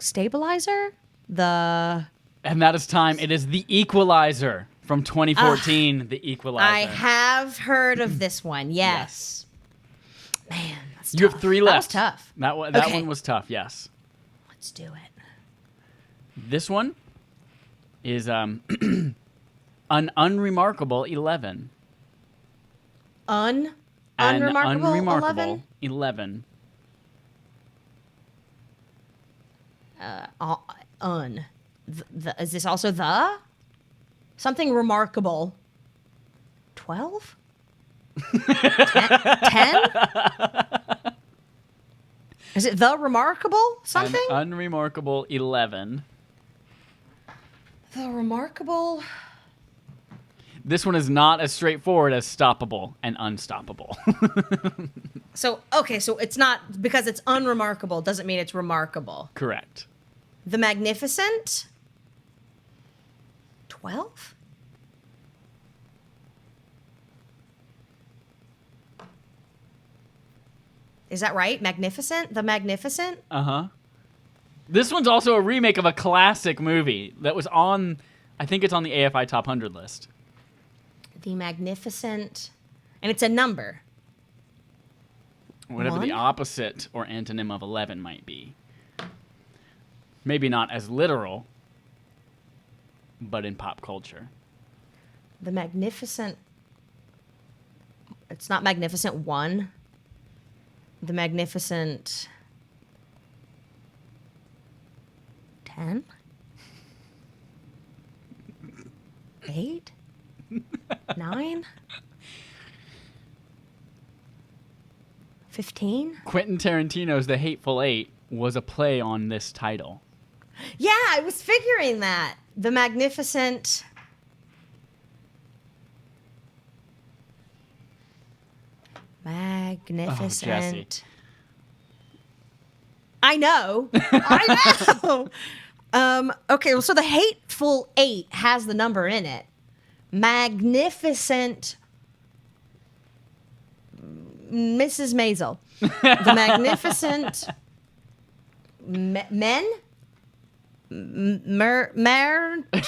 stabilizer? The... And that is time. It is The Equalizer from 2014. The Equalizer. I have heard of this one. Yes. Man, that's tough. You have 3 left. That was tough. That one was tough, yes. Let's do it. This one is an unremarkable 11. Unremarkable 11. Is this also the? Something remarkable. 12? 10? Is it the remarkable something? An unremarkable 11. The remarkable... This one is not as straightforward as stoppable and unstoppable. So it's not, because it's unremarkable doesn't mean it's remarkable. Correct. The Magnificent? 12? Is that right? Magnificent? The Magnificent? Uh-huh. This one's also a remake of a classic movie that was on, I think it's on the AFI Top 100 list. The Magnificent. And it's a number. Whatever 1? the opposite or antonym of 11 might be. Maybe not as literal, but in pop culture. The Magnificent. It's not Magnificent 1. The Magnificent 10? 8? 9? 15? Quentin Tarantino's The Hateful Eight was a play on this title. Yeah, I was figuring that. The Magnificent... Magnificent. Oh, Jesse. I know. I know. Okay, well, so the Hateful Eight has the number in it. Magnificent Mrs. Maisel. The Magnificent Men?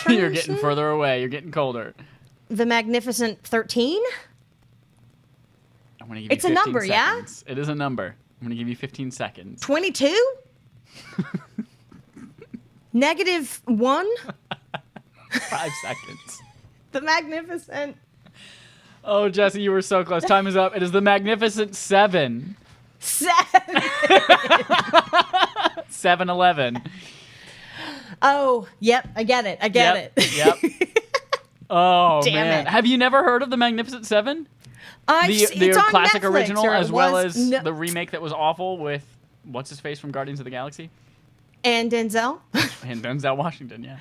You're getting further away. You're getting colder. The Magnificent 13? I'm gonna give you It's a 15 number, seconds. It is a number. I'm going to give you 15 seconds. 22? -1? 5 seconds. The Magnificent. Oh, Jesse, you were so close. Time is up. It is the Magnificent 7. 7-11. Oh, yep, I get it. I get it. Yep. Oh, Damn man. it. Have you never heard of the Magnificent 7? The it's on classic Netflix, original, or it as well was- as no- the remake that was awful with what's-his-face from Guardians of the Galaxy? And Denzel. And Denzel Washington, yeah.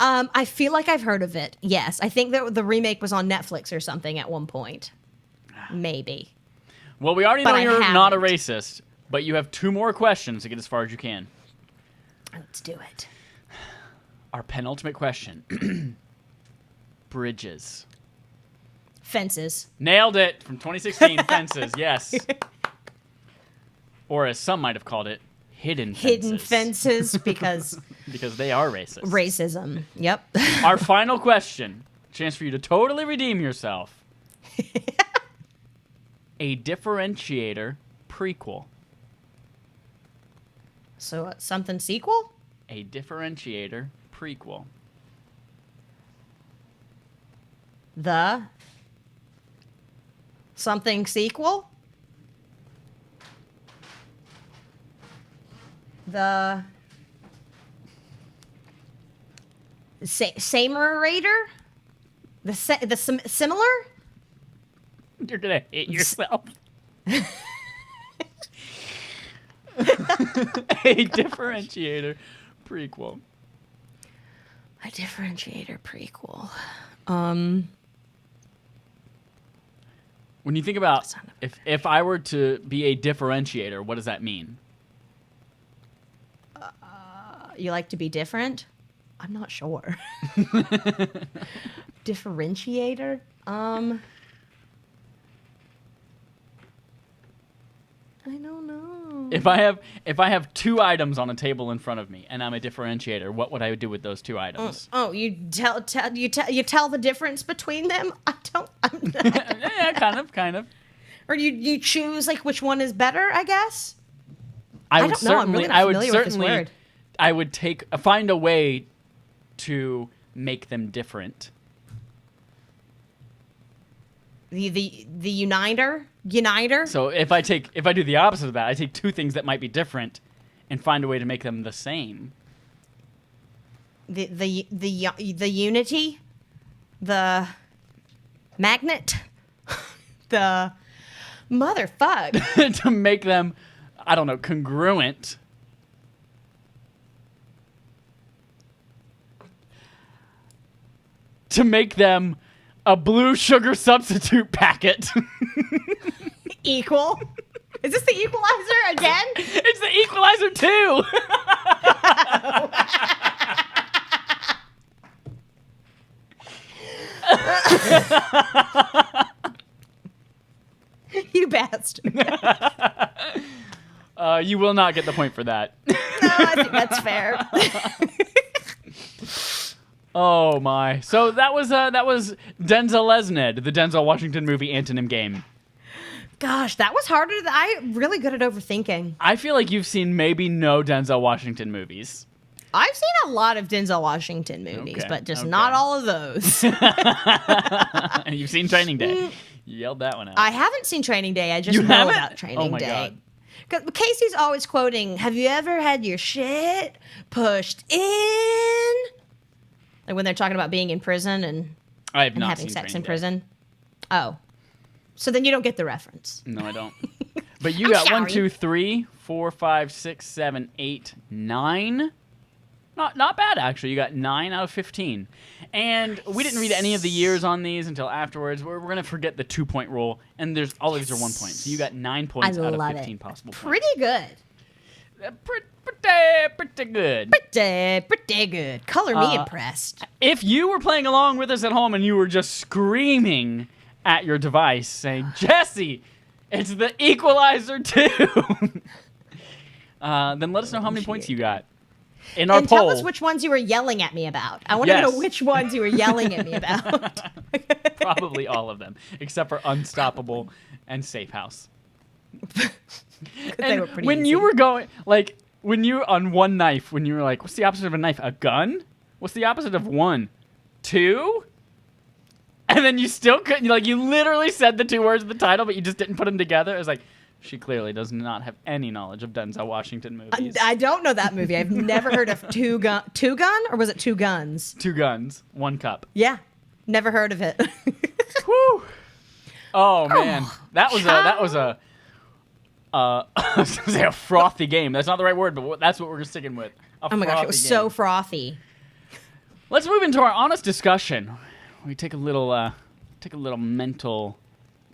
I feel like I've heard of it. Yes, I think that the remake was on Netflix or something at one point. Maybe. Well, we already know But I you're not a haven't. racist, but you have 2 more questions to get as far as you can. Let's do it. Our penultimate question. Bridges. Fences. Nailed it from 2016. Fences, yes. Or as some might have called it, hidden Fences because because they are racist. racism. Yep. Our final question. Chance for you to totally redeem yourself. A differentiator prequel. So something sequel? A differentiator prequel. The something sequel? The Samerator? Similar? You're gonna hate yourself. A differentiator prequel. A differentiator prequel. When you think about That's not if I were to be a differentiator, what does that mean? You like to be different? I'm not sure. Differentiator? I don't know. If I have two items on a table in front of me and I'm a differentiator, what would I do with those two items? You tell the difference between them? I'm not. Yeah, kind of. Or you choose like which one is better, I guess? I don't know. I'm really not familiar with this word. I would find a way to make them different. The uniter? So if I do the opposite of that, I take two things that might be different and find a way to make them the same. The unity? The magnet? The motherfuck. To make them, I don't know, congruent. To make them a blue sugar substitute packet. Equal? Is this the equalizer again? It's the equalizer too. You bastard. You will not get the point for that. No, I think that's fair. Oh my! So that was DENZELEZNED, the Denzel Washington movie Antonym game. Gosh, that was harder. I'm really good at overthinking. I feel like you've seen maybe no Denzel Washington movies. I've seen a lot of Denzel Washington movies, but just not all of those. And you've seen Training Day. You yelled that one out. I haven't seen Training Day. I just know about Training Day. God. Because Casey's always quoting, "Have you ever had your shit pushed in?" Like when they're talking about being in prison and having sex in prison. Oh. So then you don't get the reference. No, I don't. But you got 1, 2, 3, 4, 5, 6, 7, 8, 9. Not bad, actually. You got 9 out of 15. And we didn't read any of the years on these until afterwards. We're going to forget the 2-point rule. And all of these are 1 point. So you got 9 points out of 15 possible points. Pretty good. Pretty good. Pretty good. Color me impressed. If you were playing along with us at home and you were just screaming at your device saying, "Jesse, it's the equalizer too," then let us know how many points you got in our poll. Tell us which ones you were yelling at me about. I want to know which ones you were yelling at me about. Probably all of them, except for Unstoppable and Safe House. They were pretty when easy. you were going, like, when you were on one knife, when you were like, what's the opposite of a knife? A gun? What's the opposite of 1? 2? And then you still couldn't, you literally said the 2 words of the title, but you just didn't put them together. It was like, she clearly does not have any knowledge of Denzel Washington movies. I don't know that movie. I've never heard of Two Gun, or was it Two Guns? 2 guns, 1 cup. Yeah, never heard of it. Whew. Oh man, that was a I was gonna say a frothy game. That's not the right word, but that's what we're sticking with. Oh my gosh, it was so frothy. Let's move into our honest discussion. We take a little mental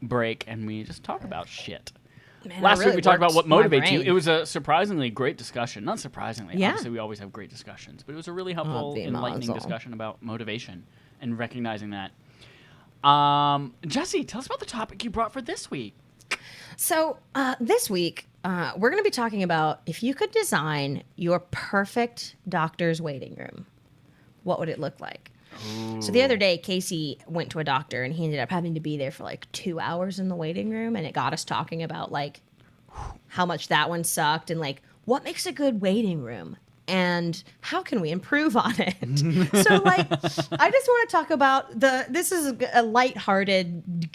break and we just talk about shit. Man, Last week we talked about what motivates you. brain. It was a surprisingly great discussion. Not surprisingly, Yeah. obviously we always have great discussions, but it was a really helpful, enlightening discussion about motivation and recognizing that. Jesse, tell us about the topic you brought for this week. So this week, we're going to be talking about if you could design your perfect doctor's waiting room, what would it look like? Ooh. So the other day, Casey went to a doctor and he ended up having to be there for like 2 hours in the waiting room. And it got us talking about like how much that one sucked and like what makes a good waiting room and how can we improve on it? So like, I just want to talk about this is a lighthearted,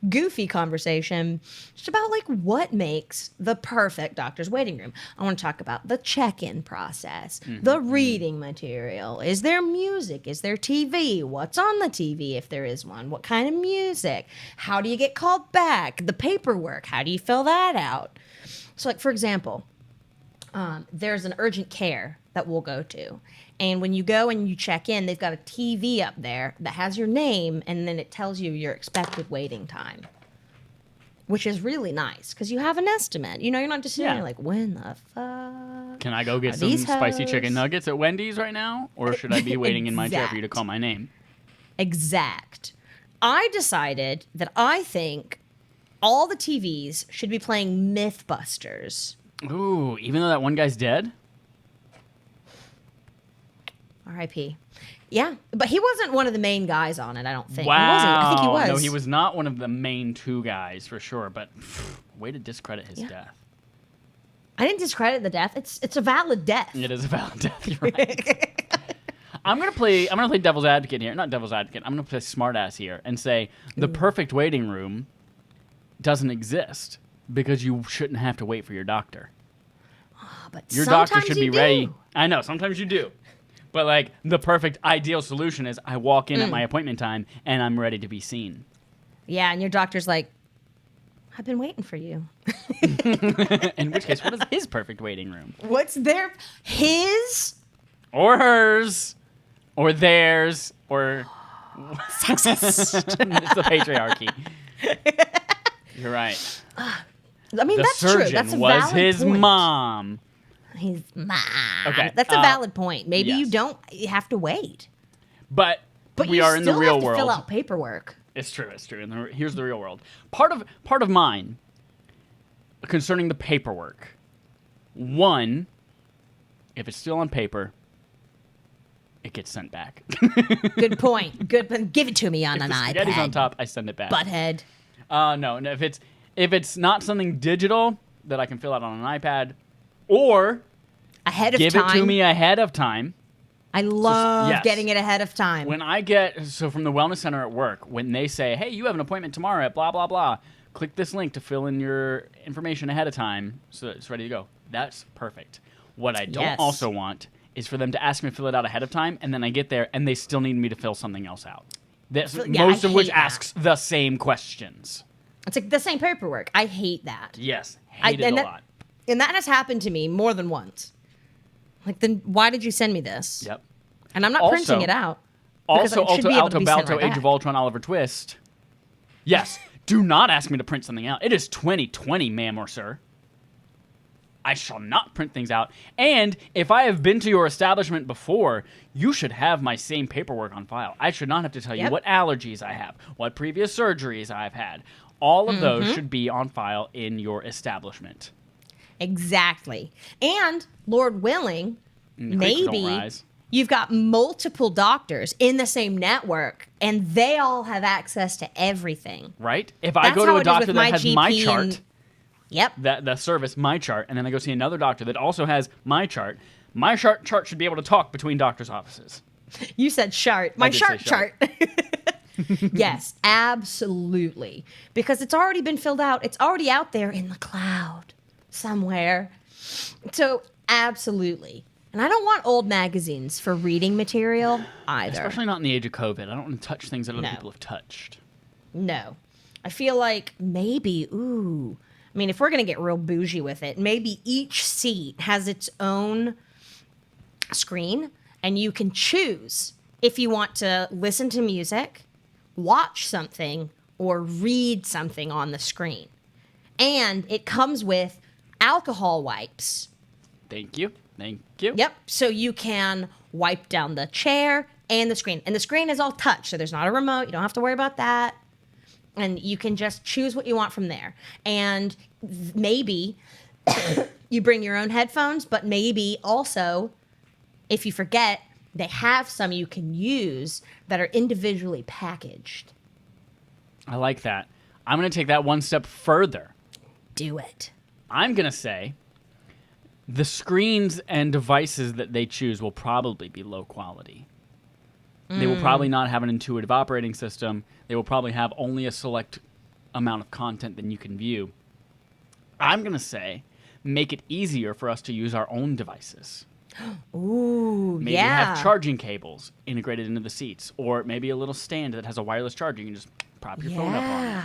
goofy conversation just about like what makes the perfect doctor's waiting room. I want to talk about the check-in process, the reading material. Is there music? Is there TV? What's on the TV if there is one? What kind of music? How do you get called back? The paperwork, how do you fill that out? So like, for example, there's an urgent care that we'll go to. And when you go and you check in, they've got a TV up there that has your name, and then it tells you your expected waiting time, which is really nice because you have an estimate. You know, you're not just sitting there like, when the fuck? Can I go get some spicy chicken nuggets at Wendy's right now? Or should I be waiting in my chair for you to call my name? Exact. I decided that I think all the TVs should be playing Mythbusters. Ooh, even though that one guy's dead? R.I.P. Yeah, but he wasn't one of the main guys on it, I don't think. Wow. Was he? I think he was. No, he was not one of the main two guys, for sure, but way to discredit his death. I didn't discredit the death. It's a valid death. It is a valid death, you're right. I'm gonna play devil's advocate here. Not devil's advocate. I'm gonna play smartass here and say the perfect waiting room doesn't exist because you shouldn't have to wait for your doctor. But Your doctor sometimes should you be ready. do. I know, sometimes you do. But like the perfect ideal solution is I walk in at my appointment time and I'm ready to be seen. Yeah, and your doctor's like, I've been waiting for you. In which case, what is his perfect waiting room? What's their his? Or hers. Or theirs. Or Sexist. it's the patriarchy. You're right. I mean, The that's true. surgeon That's a was valid his point. mom. His mom. Okay, That's a valid point. Maybe yes. you have to wait. But we you are in the still real have to world. fill out paperwork. It's true. And here's the real world. Part of mine concerning the paperwork. One, if it's still on paper, it gets sent back. Good point. Good. Give it to me on If an the iPad. spaghetti's on top, I send it back. Butthead. No. If it's not something digital that I can fill out on an iPad, or Ahead of give time. it to me ahead of time. I love yes. getting it ahead of time. When I from the wellness center at work, when they say, hey, you have an appointment tomorrow at blah, blah, blah, click this link to fill in your information ahead of time so that it's ready to go. That's perfect. What I don't also want is for them to ask me to fill it out ahead of time, and then I get there, and they still need me to fill something else out. Most of which asks the same questions. It's like the same paperwork. I hate that. Yes, hate it a lot. And that has happened to me more than once. Like, then why did you send me this? Yep. And I'm not printing it out. Also, it should be able to Alto, be sent Balto, right Age back. of Ultron, Oliver Twist. Yes, do not ask me to print something out. It is 2020, ma'am or sir. I shall not print things out. And if I have been to your establishment before, you should have my same paperwork on file. I should not have to tell you what allergies I have, what previous surgeries I've had. All of those should be on file in your establishment. Exactly. And, Lord willing, The creek don't maybe rise. you've got multiple doctors in the same network, and they all have access to everything. Right? If I That's go to how a it is doctor with that my has my GP chart, and- Yep. the service, my chart, and then I go see another doctor that also has my chart chart should be able to talk between doctors' offices. You said chart. My did say chart chart. Yes, absolutely. Because it's already been filled out. It's already out there in the cloud somewhere. So, absolutely. And I don't want old magazines for reading material either. Especially not in the age of COVID. I don't want to touch things that other No. people have touched. No. I feel like maybe, I mean, if we're going to get real bougie with it, maybe each seat has its own screen, and you can choose if you want to listen to music, watch something, or read something on the screen. And it comes with alcohol wipes. Thank you. Thank you. Yep. So you can wipe down the chair and the screen. And the screen is all touch, so there's not a remote. You don't have to worry about that. And you can just choose what you want from there. And maybe you bring your own headphones, but maybe also, if you forget, they have some you can use that are individually packaged. I like that. I'm going to take that one step further. Do it. I'm going to say the screens and devices that they choose will probably be low quality. They will probably not have an intuitive operating system. They will probably have only a select amount of content that you can view. I'm going to say make it easier for us to use our own devices. Ooh, Maybe have charging cables integrated into the seats, or maybe a little stand that has a wireless charger. You can just prop your phone up on it.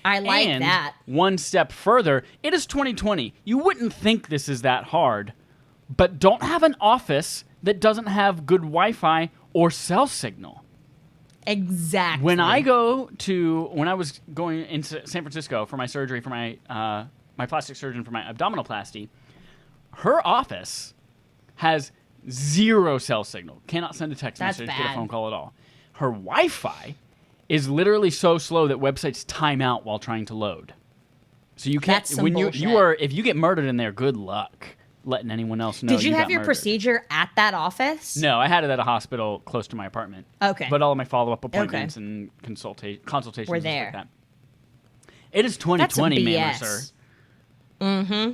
I like And that. one step further, it is 2020. You wouldn't think this is that hard, but don't have an office that doesn't have good Wi-Fi or cell signal. Exactly. When I was going into San Francisco for my surgery for my my plastic surgeon for my abdominoplasty, her office has zero cell signal. Cannot send a text That's message, get a bad. phone call at all. Her Wi-Fi is literally so slow that websites time out while trying to load. So you can't That's some when bullshit. you are if you get murdered in there, good luck letting anyone else know. Did you have got your murdered. procedure at that office? No, I had it at a hospital close to my apartment. Okay. But all of my follow-up appointments and consultations Were and there. stuff like that. It is 2020, ma'am or sir. Mm-hmm.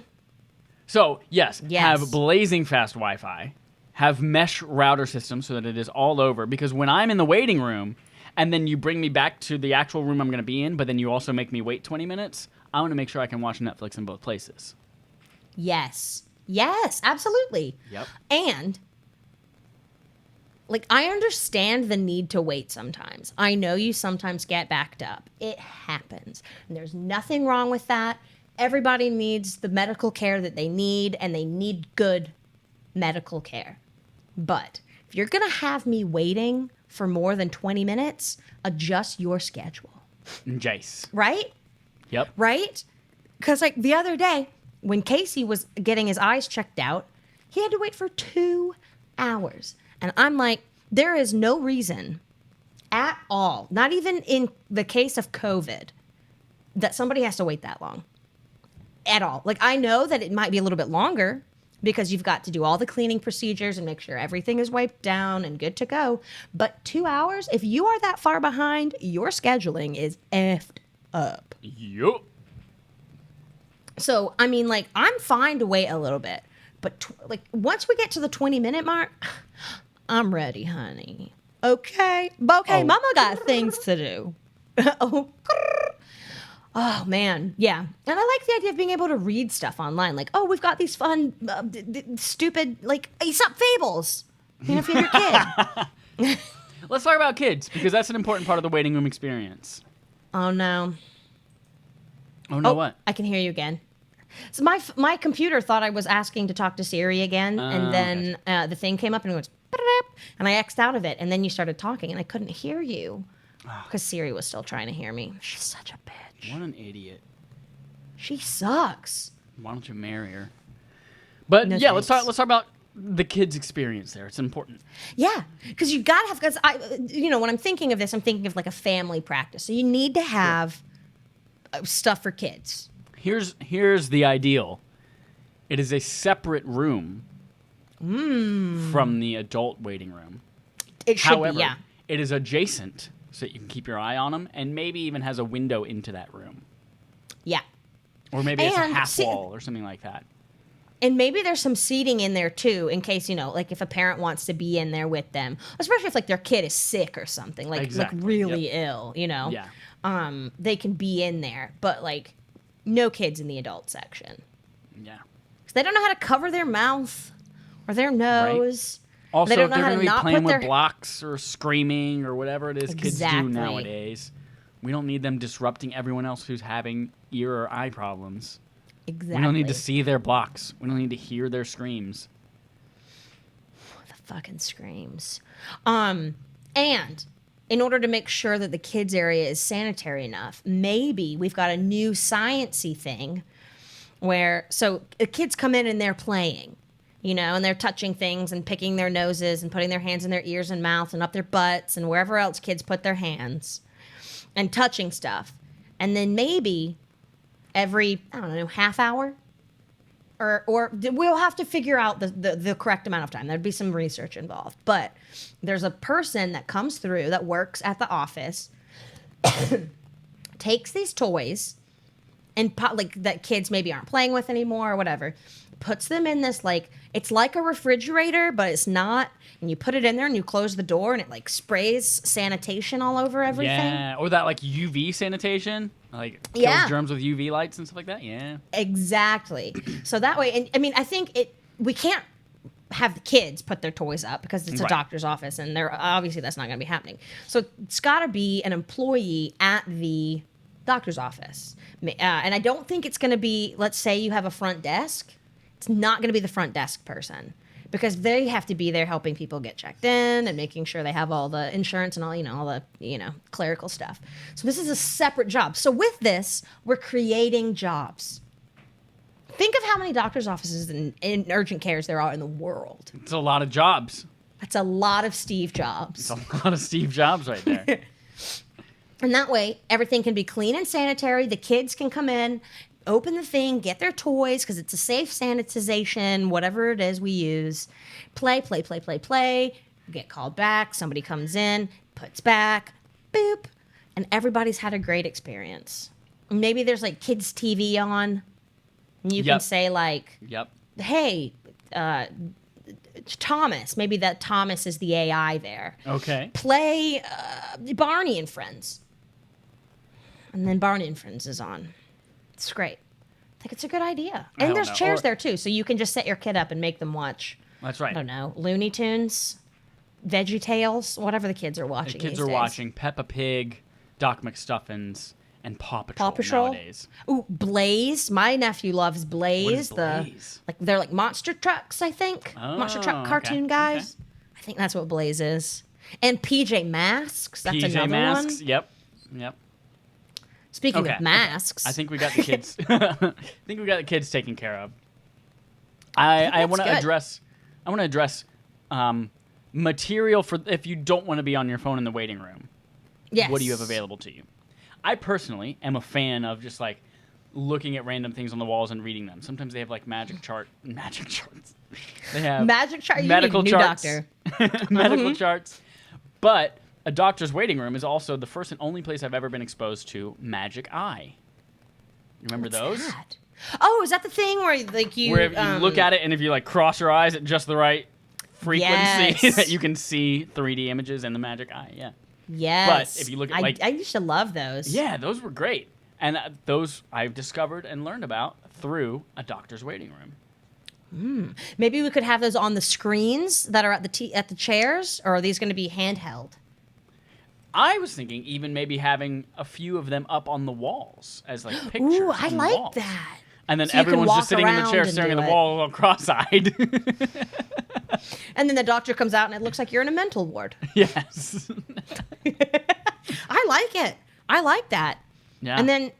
So, yes, Yes. have blazing fast Wi-Fi, have mesh router systems so that it is all over, because when I'm in the waiting room and then you bring me back to the actual room I'm going to be in, but then you also make me wait 20 minutes, I want to make sure I can watch Netflix in both places. Yes. Yes, absolutely. Yep. And, like, I understand the need to wait sometimes. I know you sometimes get backed up. It happens. And there's nothing wrong with that. Everybody needs the medical care that they need, and they need good medical care. But if you're going to have me waiting for more than 20 minutes, adjust your schedule. Jace. Right? Yep. Right? Because, like, the other day, when Casey was getting his eyes checked out, he had to wait for 2 hours. And I'm like, there is no reason at all, not even in the case of COVID, that somebody has to wait that long. At all. Like, I know that it might be a little bit longer because you've got to do all the cleaning procedures and make sure everything is wiped down and good to go. But 2 hours, if you are that far behind, your scheduling is effed up. Yup. So, I mean, like, I'm fine to wait a little bit. But, like, once we get to the 20-minute mark, I'm ready, honey. Okay? Okay, Oh. mama got things to do. Oh, man. Yeah. And I like the idea of being able to read stuff online. Like, oh, we've got these fun, stupid, like, Aesop fables. You know, if you're a kid. Let's talk about kids, because that's an important part of the waiting room experience. Oh, no. Oh, no, what? I can hear you again. So my computer thought I was asking to talk to Siri again, and then the thing came up and it went, and I X'd out of it, and then you started talking, and I couldn't hear you because Siri was still trying to hear me. She's such a bitch. What an idiot. She sucks. Why don't you marry her? But No yeah, thanks. let's talk about the kids' experience there. It's important. Yeah, because you gotta have, because when I'm thinking of this, I'm thinking of like a family practice. So you need to have stuff for kids. Here's the ideal. It is a separate room from the adult waiting room. It should However, be, yeah. it is adjacent so that you can keep your eye on them, and maybe even has a window into that room. Yeah. Or maybe it's a And half wall or something like that. And maybe there's some seating in there too, in case, like if a parent wants to be in there with them, especially if like their kid is sick or something, like Exactly. really ill, Yeah. They can be in there, but like no kids in the adult section. Yeah. 'Cause they don't know how to cover their mouth or their nose. Also, They don't know they're how going to to be not playing put with their- blocks or screaming or whatever it is kids do Exactly. nowadays. We don't need them disrupting everyone else who's having ear or eye problems. Exactly. We don't need to see their blocks. We don't need to hear their screams. The fucking screams. And in order to make sure that the kids area is sanitary enough, maybe we've got a new science-y thing where, so kids come in and they're playing, and they're touching things and picking their noses and putting their hands in their ears and mouth and up their butts and wherever else kids put their hands and touching stuff. And then maybe every, half hour or we'll have to figure out the correct amount of time. There'd be some research involved. But there's a person that comes through that works at the office, takes these toys, and like that kids maybe aren't playing with anymore or whatever, puts them in this it's like a refrigerator, but it's not. And you put it in there and you close the door and it like sprays sanitation all over everything. Yeah, or that like UV sanitation, like kills Yeah. germs with UV lights and stuff like that. Yeah. Exactly. So that way, and I mean, I think we can't have the kids put their toys up because it's a Right. doctor's office, and obviously that's not going to be happening. So it's got to be an employee at the doctor's office, and I don't think it's going to be. Let's say you have a front desk, it's not going to be the front desk person because they have to be there helping people get checked in and making sure they have all the insurance and all the clerical stuff. So this is a separate job. So with this, we're creating jobs. Think of how many doctor's offices and urgent cares there are in the world. It's a lot of jobs. That's a lot of Steve Jobs. It's a lot of Steve Jobs right there. And that way, everything can be clean and sanitary. The kids can come in, open the thing, get their toys, because it's a safe sanitization, whatever it is we use. Play, play, play, play, play. Get called back. Somebody comes in, puts back, boop. And everybody's had a great experience. Maybe there's like kids' TV on. And you can say like, hey, Thomas. Maybe that Thomas is the AI there. Okay. Play Barney and Friends. And then Barney and Friends is on. It's great. I think it's a good idea. And there's chairs there too, so you can just set your kid up and make them watch. That's right. I don't know, Looney Tunes, Veggie Tales, whatever the kids are watching. The kids are watching Peppa Pig, Doc McStuffins, and Paw Patrol, nowadays. Ooh, Blaze. My nephew loves Blaze. What is Blaze? They're like monster trucks, I think. Monster truck cartoon guys. Okay. I think that's what Blaze is. And PJ Masks. That's PJ another Masks. one. Yep. Speaking of masks, I think we got the kids. I think we got the kids taken care of. I want to address. I want to address material for if you don't want to be on your phone in the waiting room. Yes. What do you have available to you? I personally am a fan of just like looking at random things on the walls and reading them. Sometimes they have like magic charts. They have magic chart. Medical you need a new charts. Doctor. Medical charts. But a doctor's waiting room is also the first and only place I've ever been exposed to magic eye. You remember those? That? Oh, is that the thing where like you look at it and if you like cross your eyes at just the right frequency that you can see 3D images and the magic eye? Yeah. Yes. But if you look at I used to love those. Yeah, those were great. And those I've discovered and learned about through a doctor's waiting room. Maybe we could have those on the screens that are at the chairs, or are these going to be handheld? I was thinking even maybe having a few of them up on the walls as like pictures. Ooh, I on the like walls. that. And then So you can everyone's just walk sitting in the chair around staring at and the do wall all cross-eyed. And then the doctor comes out and it looks like you're in a mental ward. Yes. I like it. I like that. Yeah. And then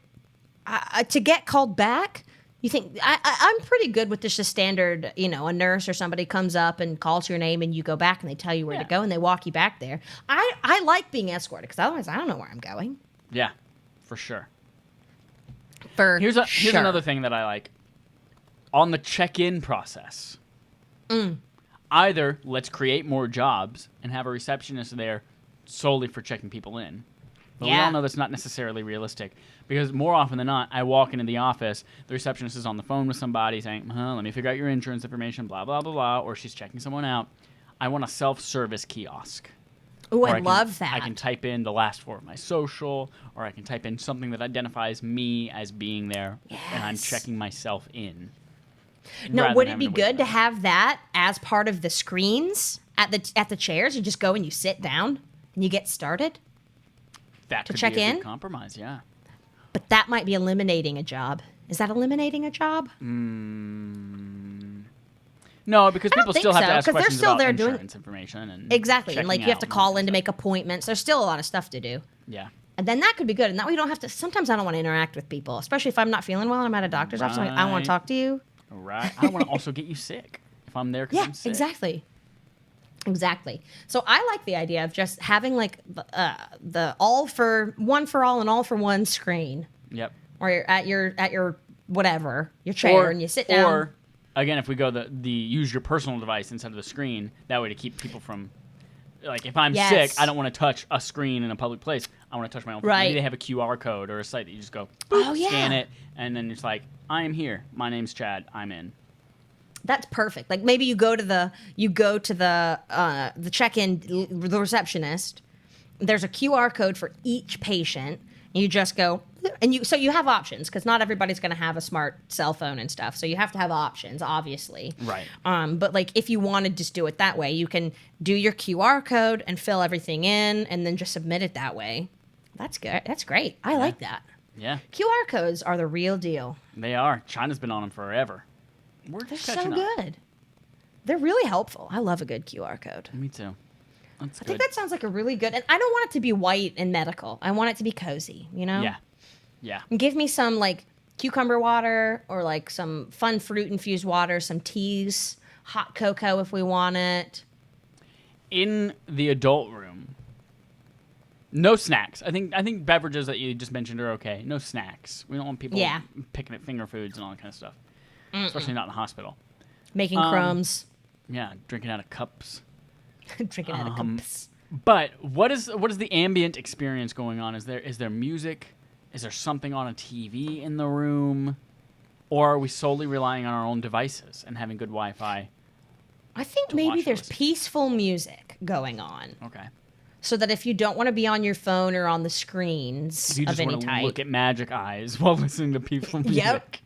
to get called back, you think I'm pretty good with just a standard, a nurse or somebody comes up and calls your name and you go back and they tell you where to go and they walk you back there. I like being escorted because otherwise I don't know where I'm going. Yeah, for sure. Here's another thing that I like. On the check-in process. Either let's create more jobs and have a receptionist there solely for checking people in. But we all know that's not necessarily realistic because more often than not, I walk into the office, the receptionist is on the phone with somebody saying, let me figure out your insurance information, blah, blah, blah, blah, or she's checking someone out. I want a self-service kiosk. Oh, I love that. I can type in the last four of my social, or I can type in something that identifies me as being there, and I'm checking myself in. Now, would it be good to have that as part of the screens at the chairs? You just go and you sit down and you get started? That to could check be a in? good compromise, yeah. But that might be eliminating a job. Is that eliminating a job? No, because people still have to ask questions still about there insurance information. And exactly. And like you have to call in to stuff. make appointments. There's still a lot of stuff to do. Yeah. And then that could be good. And that way you don't have to. Sometimes I don't want to interact with people, especially if I'm not feeling well and I'm at a doctor's office. Like, I want to talk to you. Right. I want to also get you sick if I'm there because I'm sick. Exactly. So I like the idea of just having like the one for all and all for one screen. Yep. Or you're at your whatever, your chair, and you sit down. Or again, if we go the use your personal device instead of the screen, that way to keep people from, like, if I'm sick, I don't want to touch a screen in a public place. I want to touch my own. Right. Maybe they have a QR code or a site that you just go, boop, scan it, and then it's like, I am here. My name's Chad. I'm in. That's perfect. Like maybe you go to the check-in, the receptionist. There's a QR code for each patient. You just go, and so you have options because not everybody's going to have a smart cell phone and stuff. So you have to have options, obviously. Right. But like if you want to just do it that way, you can do your QR code and fill everything in, and then just submit it that way. That's good. That's great. I like that. Yeah. QR codes are the real deal. They are. China's been on them forever. They're so good. They're really helpful. I love a good QR code. Me too. That's good. I think that sounds like a really good, and I don't want it to be white and medical. I want it to be cozy, Yeah. And give me some like cucumber water or like some fun fruit infused water, some teas, hot cocoa if we want it. In the adult room, No snacks. I think beverages that you just mentioned are okay. No snacks. We don't want people picking at finger foods and all that kind of stuff. Especially not in the hospital. Making crumbs. Yeah, drinking out of cups. Drinking out of cups. But what is the ambient experience going on? Is there music? Is there something on a TV in the room? Or are we solely relying on our own devices and having good Wi-Fi? I think maybe there's peaceful music going on. Okay. So that if you don't want to be on your phone or on the screens you of any want to type. look at magic eyes while listening to peaceful music. Yep.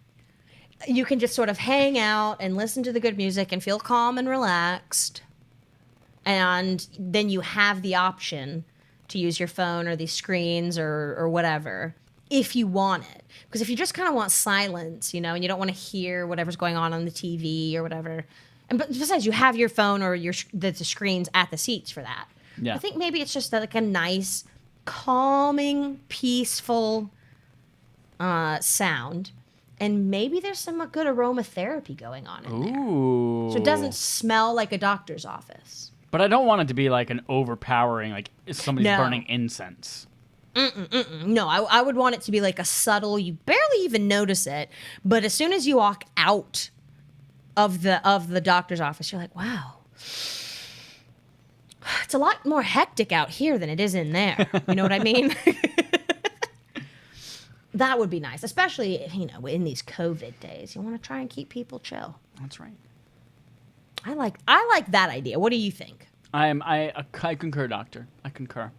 You can just sort of hang out and listen to the good music and feel calm and relaxed. And then you have the option to use your phone or these screens or whatever if you want it. Because if you just kind of want silence, and you don't want to hear whatever's going on the TV or whatever. But besides, you have your phone or the screens at the seats for that. Yeah. I think maybe it's just like a nice, calming, peaceful sound. And maybe there's some good aromatherapy going on in there. Ooh. So it doesn't smell like a doctor's office. But I don't want it to be like an overpowering, like somebody's burning incense. No, I would want it to be like a subtle, you barely even notice it. But as soon as you walk out of the doctor's office, you're like, wow. It's a lot more hectic out here than it is in there. You know what I mean? That would be nice, especially in these COVID days. You want to try and keep people chill. That's right. I like that idea. What do you think? I concur, doctor. I concur.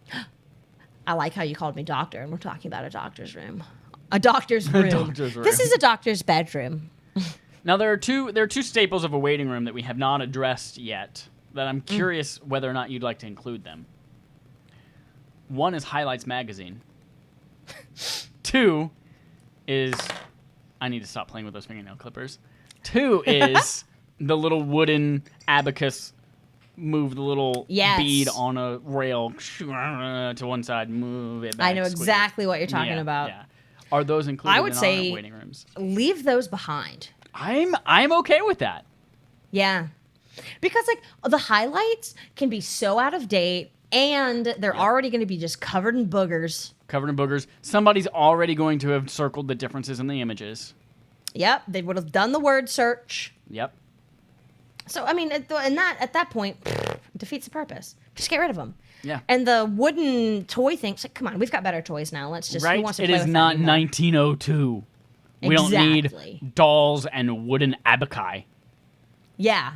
I like how you called me doctor, and we're talking about a doctor's room. A doctor's room. Doctor's room. This is a doctor's bedroom. Now there are two staples of a waiting room that we have not addressed yet. That I'm curious whether or not you'd like to include them. One is Highlights Magazine. Two is... I need to stop playing with those fingernail clippers. Two is the little wooden abacus, move the little bead on a rail to one side, move it back. I know exactly what you're talking about. Yeah. Are those included I would in say our waiting rooms? Leave those behind. I'm okay with that. Yeah. Because the highlights can be so out of date and they're already going to be just covered in boogers. Covered in boogers. Somebody's already going to have circled the differences in the images. Yep, they would have done the word search. Yep. So I mean, at that point, defeats the purpose. Just get rid of them. Yeah. And the wooden toy thing. It's like, come on, we've got better toys now. Let's just. Right. Who wants to It play is with not that anymore? 1902. We don't need dolls and wooden abaci. Yeah.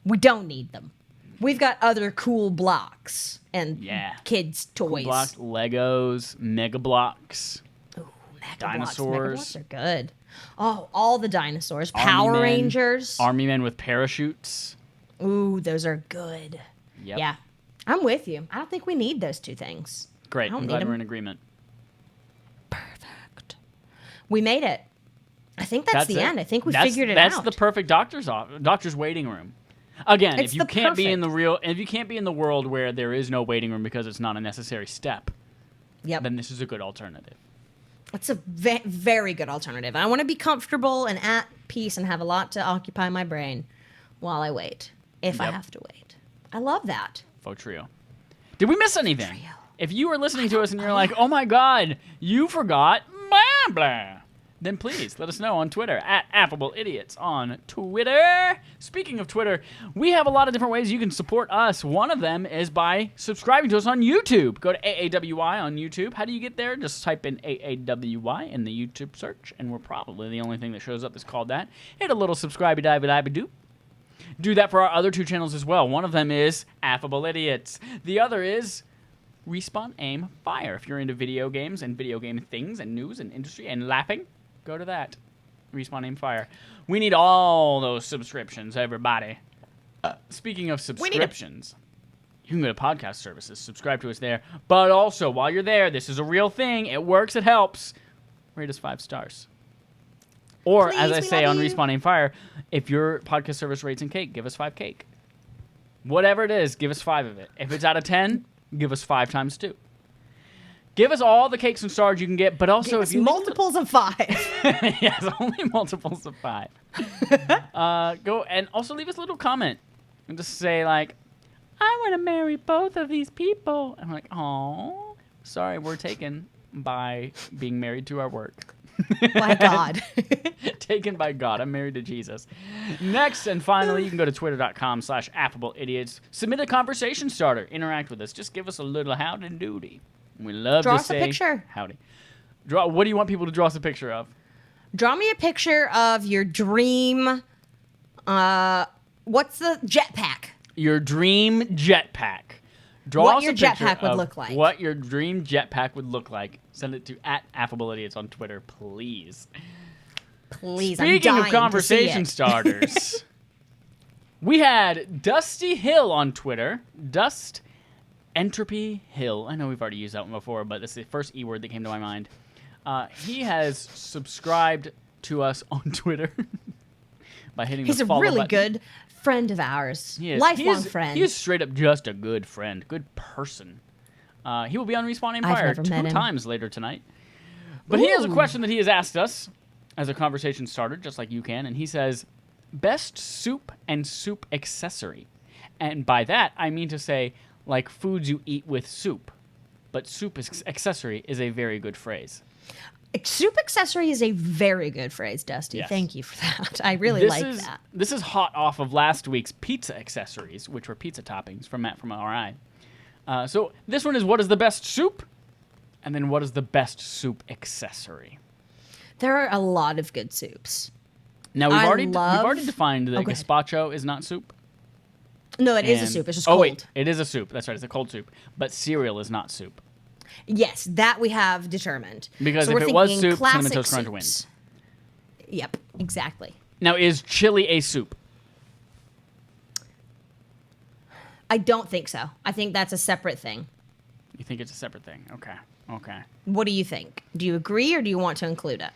We don't need them. We've got other cool blocks and kids' toys. Cool blocks, Legos, Mega Blocks. Ooh, dinosaurs. Megablocks are good. Oh, all the dinosaurs. Power Rangers. Army men with parachutes. Ooh, those are good. Yep. Yeah. I'm with you. I don't think we need those two things. Great. I'm glad we're in agreement. Perfect. We made it. I think that's the end. I think we figured it out. That's the perfect doctor's waiting room. Again, if you can't be in the world where there is no waiting room because it's not a necessary step, then this is a good alternative. It's a very good alternative. I want to be comfortable and at peace and have a lot to occupy my brain while I wait, if I have to wait. I love that. Faux trio. Did we miss anything? If you are listening to us and you're like, oh my God, you forgot blah, blah, then please let us know on Twitter at Affable Idiots on Twitter. Speaking of Twitter, we have a lot of different ways you can support us. One of them is by subscribing to us on YouTube. Go to AAWI on YouTube. How do you get there? Just type in AAWI in the YouTube search, and we're probably the only thing that shows up that's called that. Hit a little subscribe-a-dib-a-dib-a-doo. Do that for our other two channels as well. One of them is Affable Idiots. The other is Respawn Aim Fire. If you're into video games and video game things and news and industry and laughing, go to that. Respawn Aim Fire. We need all those subscriptions, everybody. Speaking of subscriptions, you can go to podcast services, subscribe to us there. But also, while you're there, this is a real thing. It works. It helps. Rate us 5 stars. Or, as I say on Respawn Aim Fire, if your podcast service rates in cake, give us 5 cake. Whatever it is, give us 5 of it. If it's out of 10, give us 5 times 2. Give us all the cakes and stars you can get, but also if you multiples of 5. Yes, only multiples of 5. Go and also leave us a little comment and just say like, "I want to marry both of these people." I'm like, "Oh, sorry, we're taken by being married to our work. My God. Taken by God. I'm married to Jesus. Next and finally, you can go to twitter.com/Affable Idiots. Submit a conversation starter. Interact with us. Just give us a little howdy doody. We love Draw to us a say picture. howdy. What do you want people to draw us a picture of? Draw me a picture of your dream. What's the jetpack? Your dream jetpack. Draw What us your a picture jetpack would of look like. What your dream jetpack would look like. Send it to @AffableIdiots on Twitter, please. Please, Speaking I'm of dying conversation to see it. starters, we had dustehill on Twitter. Dust Entropy Hill. I know we've already used that one before, but that's the first E word that came to my mind. He has subscribed to us on Twitter by hitting He's the a follow really button. good friend of ours. He is. Lifelong friend. He is straight up just a good friend, good person. He will be on Respawn I've Empire never met 2 him. times later tonight. But he has a Ooh. question that he has asked us as a conversation starter, just like you can, and he says, best soup and soup accessory. And by that, I mean to say, like foods you eat with soup. But soup accessory is a very good phrase. Soup accessory is a very good phrase, Dusty. Yes. Thank you for that. I really like that. This is hot off of last week's pizza accessories, which were pizza toppings from Matt from RI. So this one is, what is the best soup? And then what is the best soup accessory? There are a lot of good soups. Now, we've I already love- defined that Oh, go ahead. gazpacho is not soup. No, it is a And- soup. It's just oh, cold. wait. It is a soup. That's right. It's a cold soup. But cereal is not soup. Yes, that we have determined. Because So if we're it was thinking soup, Cinnamon classic Toast Crunch soups. wins. Yep, exactly. Now, is chili a soup? I don't think so. I think that's a separate thing. You think it's a separate thing? Okay. Okay. What do you think? Do you agree or do you want to include it?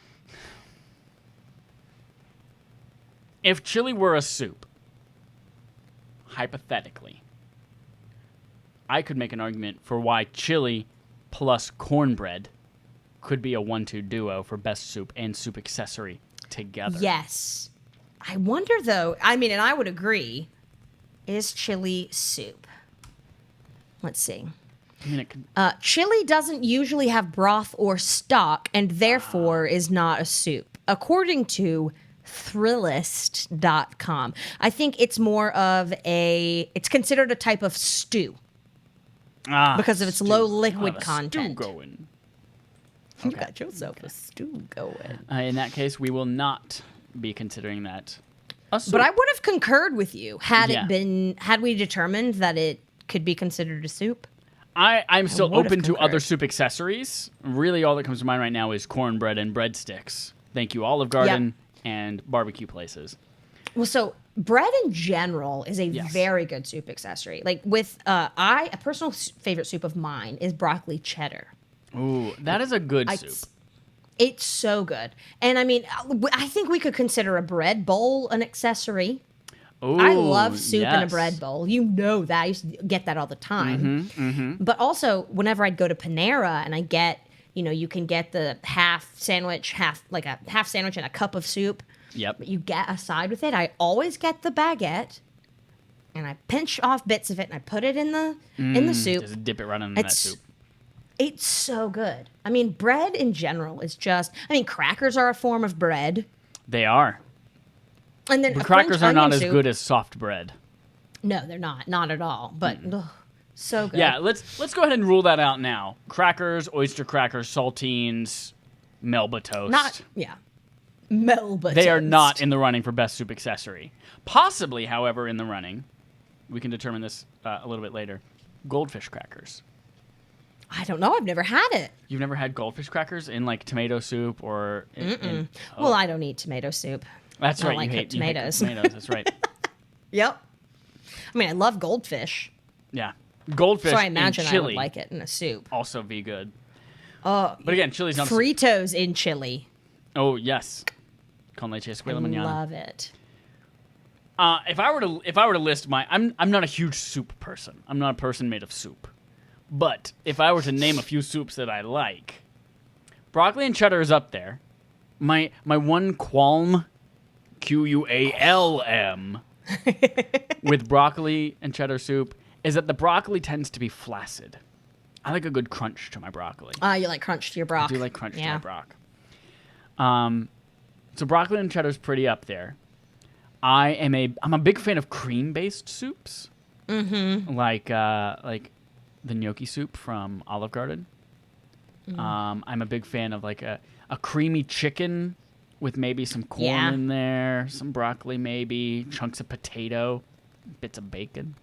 If chili were a soup, hypothetically, I could make an argument for why chili plus cornbread could be a 1-2 duo for best soup and soup accessory together. Yes. I wonder though, I mean, and I would agree, is chili soup? Let's see. I mean, it could, Chili doesn't usually have broth or stock and therefore is not a soup. According to Thrillist.com, I think it's more of it's considered a type of stew because of its stew. low liquid Oh, the content. Stew going. You Okay. got yourself a stew going. In that case, we will not be considering that a soup. But I would have concurred with you had Yeah. had we determined that it could be considered a soup. I'm still would have open to other concurred. soup accessories. Really, all that comes to mind right now is cornbread and breadsticks. Thank you, Olive Garden and barbecue places. Well, so bread in general is a Yes. very good soup accessory. Like with a personal favorite soup of mine is broccoli cheddar. Ooh, that is a good soup. It's so good. And I mean, I think we could consider a bread bowl an accessory. Ooh, I love soup in a yes. bread bowl. You know that. I used to get that all the time. Mm-hmm. But also, whenever I'd go to Panera and I get, you can get the half sandwich and a cup of soup. Yep. But you get a side with it. I always get the baguette and I pinch off bits of it and I put it in the soup. Just dip it right in that It's- soup. It's so good. I mean, bread in general is just, crackers are a form of bread. They are. And then But a crackers French are not onion as soup- good as soft bread. No, they're not. Not at all. But ugh, so good. Yeah, let's go ahead and rule that out now. Crackers, oyster crackers, saltines, Melba toast. Melba They are toast. not in the running for best soup accessory. Possibly, however, in the running. We can determine this a little bit later. Goldfish crackers. I don't know. I've never had it. You've never had goldfish crackers in like tomato soup or in Well, I don't eat tomato soup. that's I don't right. like you cooked hate tomatoes. tomatoes. That's right. Yep. I mean, I love goldfish, Yeah, goldfish. so I imagine in I chili would like it in a soup. also be good. Oh, But again, chili's not. Fritos in chili. Oh yes, con leche escuela mañana. Love it. If I were to list I'm not a huge soup person. I'm not a person made of soup. But if I were to name a few soups that I like, broccoli and cheddar is up there. My one qualm, QUALM, with broccoli and cheddar soup is that the broccoli tends to be flaccid. I like a good crunch to my broccoli. You like crunch to your brock. I do like crunch to my brock. So broccoli and cheddar's pretty up there. I'm a big fan of cream-based soups. Mm-hmm. Like the gnocchi soup from Olive Garden. I'm a big fan of like a creamy chicken with maybe some corn in there, some broccoli maybe, chunks of potato, bits of bacon.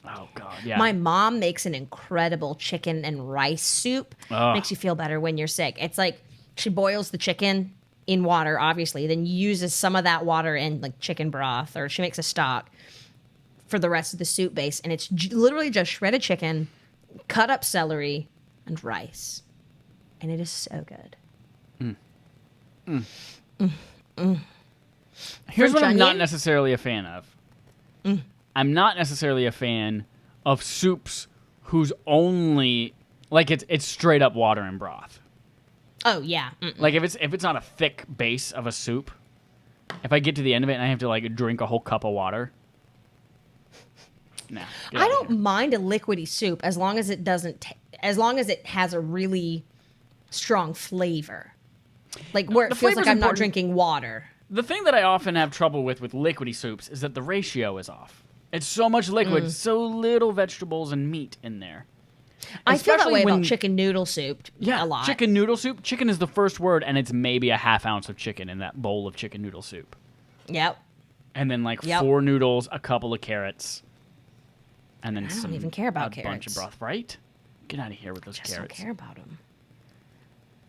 Oh, God, yeah. My mom makes an incredible chicken and rice soup. Makes you feel better when you're sick. It's like she boils the chicken in water, obviously, then uses some of that water in like chicken broth, or she makes a stock for the rest of the soup base. And it's literally just shredded chicken, cut up celery, and rice. And it is so good. Here's what I'm onion? not necessarily a fan of. I'm not necessarily a fan of soups whose only, like, it's straight up water and broth. Oh yeah. Like if it's not a thick base of a soup, if I get to the end of it and I have to like drink a whole cup of water, nah. I don't mind a liquidy soup as long as it doesn't, as long as it has a really strong flavor, like where it feels like I'm not drinking water. The thing that I often have trouble with liquidy soups is that the ratio is off. It's so much liquid, so little vegetables and meat in there. I feel that Especially way when- about chicken noodle soup a lot. Chicken noodle soup. Chicken is the first word, and it's maybe a half ounce of chicken in that bowl of chicken noodle soup. Yep. And then like 4 noodles, a couple of carrots, and then I don't even care about a bunch of carrots. broth. Right? Get out of here with those I just carrots. don't care about them.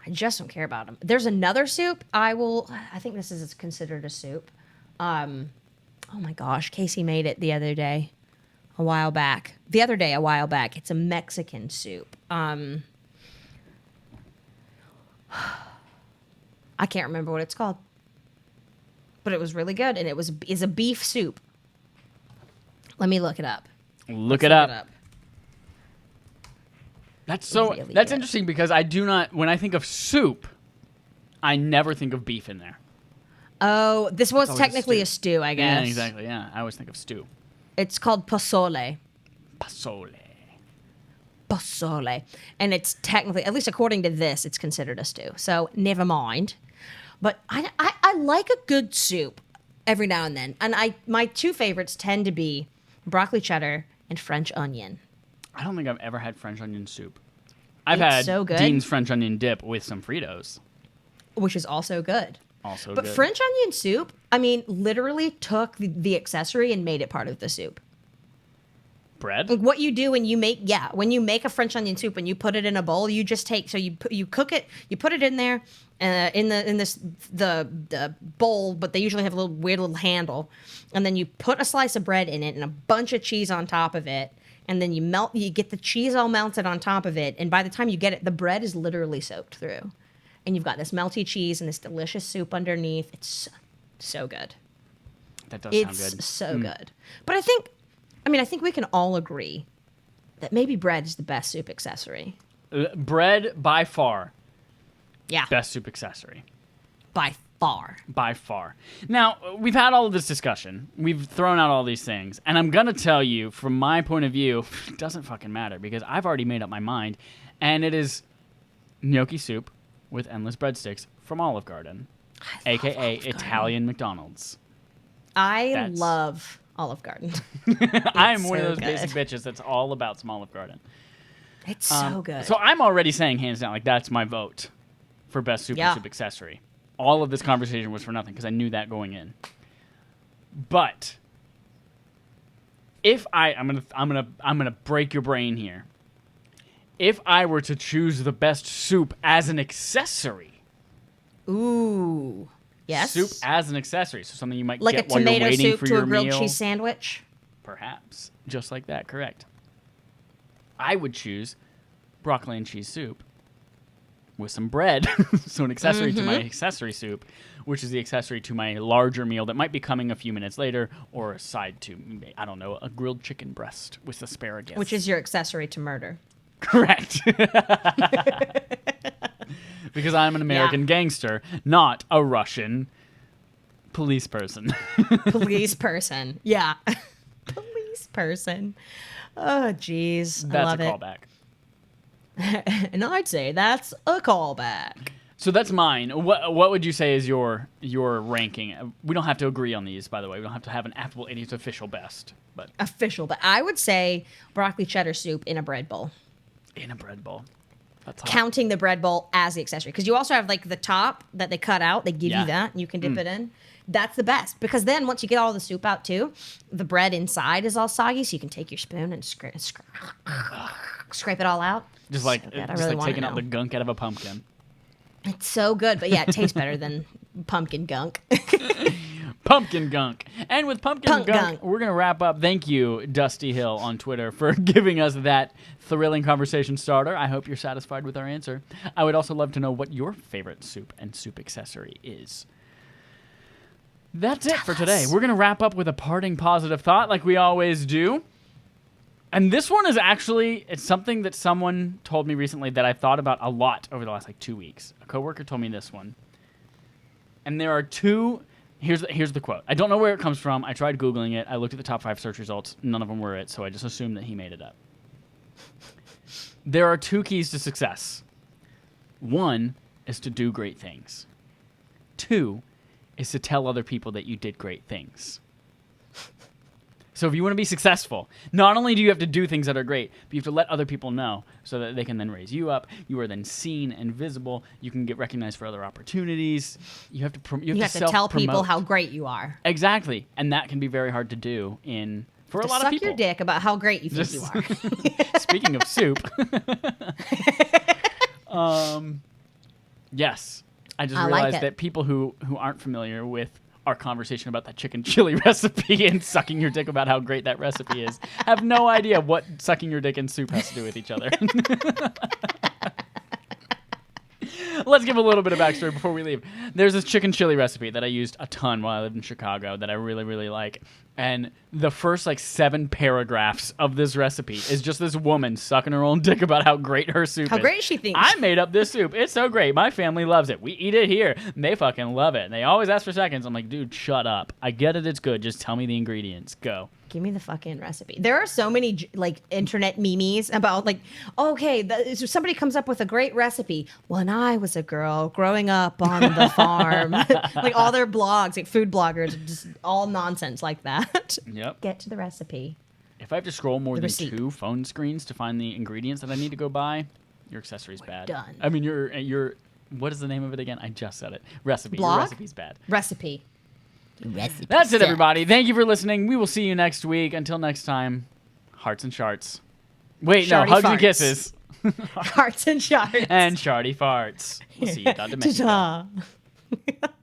I just don't care about them. There's another soup I think this is considered a soup. Oh my gosh, Casey made it the other day. A while back. It's a Mexican soup. I can't remember what it's called. But it was really good, and is a beef soup. Let me look it up. Look it up. Up. That's Really that's good. interesting because I do not, when I think of soup, I never think of beef in there. Oh, this was always a technically a stew, I guess. Yeah, exactly. Yeah, I always think of stew. It's called pozole. Pozole. And it's technically, at least according to this, it's considered a stew. So never mind. But I like a good soup every now and then. And my two favorites tend to be broccoli cheddar and French onion. I don't think I've ever had French onion soup. I've It's had so good. Dean's French onion dip with some Fritos. Which is also good. Also But good. French onion soup, I mean, literally took the accessory and made it part of the soup. Bread? Like what you do when you make a French onion soup and you put it in a bowl, you just take, so you cook it, you put it in there, in the bowl, but they usually have a weird little handle, and then you put a slice of bread in it and a bunch of cheese on top of it, and then you get the cheese all melted on top of it, and by the time you get it, the bread is literally soaked through, and you've got this melty cheese and this delicious soup underneath. It's so good. That does sound It's good. so good. But I think we can all agree that maybe bread is the best soup accessory. Bread, by far, Yeah, best soup accessory. by far. By far. Now, we've had all of this discussion. We've thrown out all these things. And I'm going to tell you, from my point of view, it doesn't fucking matter because I've already made up my mind. And it is gnocchi soup with endless breadsticks from Olive Garden, a.k.a. Olive Garden. Italian McDonald's. I love Olive Garden. I'm one of so those good. basic bitches that's all about some Olive Garden. It's so good. So I'm already saying hands down, like that's my vote for best soup and soup accessory. All of this conversation was for nothing because I knew that going in. But if I'm gonna break your brain here. If I were to choose the best soup as an accessory, Ooh, yes. soup as an accessory, so something you might like a get while you're tomato waiting soup for to your a grilled meal. cheese sandwich. Perhaps. Just like that, correct. I would choose broccoli and cheese soup with some bread. So an accessory to my accessory soup, which is the accessory to my larger meal that might be coming a few minutes later, or a side to, I don't know, a grilled chicken breast with asparagus. Which is your accessory to murder. correct. Because I'm an American gangster, not a Russian police person. Police person. Yeah. Police person. Oh, jeez. I That's love a it. callback. And I'd say that's a callback. So that's mine. What would you say is your ranking? We don't have to agree on these, by the way. We don't have to have an Affable Idiots official best. But Official, but I would say broccoli cheddar soup in a bread bowl. in a bread bowl. That's hot. Counting the bread bowl as the accessory. Because you also have like the top that they cut out. They give Yeah. you that. And you can dip it in. That's the best. Because then once you get all the soup out too, the bread inside is all soggy. So you can take your spoon and scrape it all out. Just like, So good. I just really like want it taking out now. the gunk out of a pumpkin. It's so good. But yeah, it tastes better than pumpkin gunk. Pumpkin gunk. And with pumpkin Punk gunk, gunk. we're going to wrap up. Thank you, DustyHill on Twitter, for giving us that thrilling conversation starter. I hope you're satisfied with our answer. I would also love to know what your favorite soup and soup accessory is. That's it for today. We're going to wrap up with a parting positive thought like we always do. And this one is actually, it's something that someone told me recently that I've thought about a lot over the last 2 weeks. A coworker told me this one. And there are two... Here's the quote. I don't know where it comes from. I tried Googling it. I looked at the top 5 search results. None of them were it, so I just assumed that he made it up. There are 2 keys to success. 1 is to do great things. 2 is to tell other people that you did great things. So if you want to be successful, not only do you have to do things that are great, but you have to let other people know so that they can then raise you up. You are then seen and visible. You can get recognized for other opportunities. You have to You have to tell people how great you are. Exactly. And that can be very hard to do for a lot of people. Suck your dick about how great you think you are. Speaking of soup. Yes. I just realized that people who aren't familiar with our conversation about that chicken chili recipe and sucking your dick about how great that recipe is have no idea what sucking your dick and soup has to do with each other. Let's give a little bit of backstory before we leave. There's this chicken chili recipe that I used a ton while I lived in Chicago that I really, really like. And the first 7 paragraphs of this recipe is just this woman sucking her own dick about how great her soup is. How great she thinks. I made up this soup. It's so great. My family loves it. We eat it here. And they fucking love it. And they always ask for seconds. I'm like, dude, shut up. I get it. It's good. Just tell me the ingredients. Go. Give me the fucking recipe. There are so many internet memes about okay, so somebody comes up with a great recipe. When I was a girl growing up on the farm, all their blogs, food bloggers, just all nonsense like that. Yep. Get to the recipe. If I have to scroll more than receipt. 2 phone screens to find the ingredients that I need to go buy, your accessory's bad. Done. I mean, your what is the name of it again? I just said it. Recipe. Blog? Your recipe's bad. Recipe. That's it, everybody. Thank you for listening. We will see you next week. Until next time, hearts and sharts. Wait, Sharty no, hugs farts. and kisses. Hearts and shards. And sharty farts. We'll see you. Dr. Mexico. Ta-ta.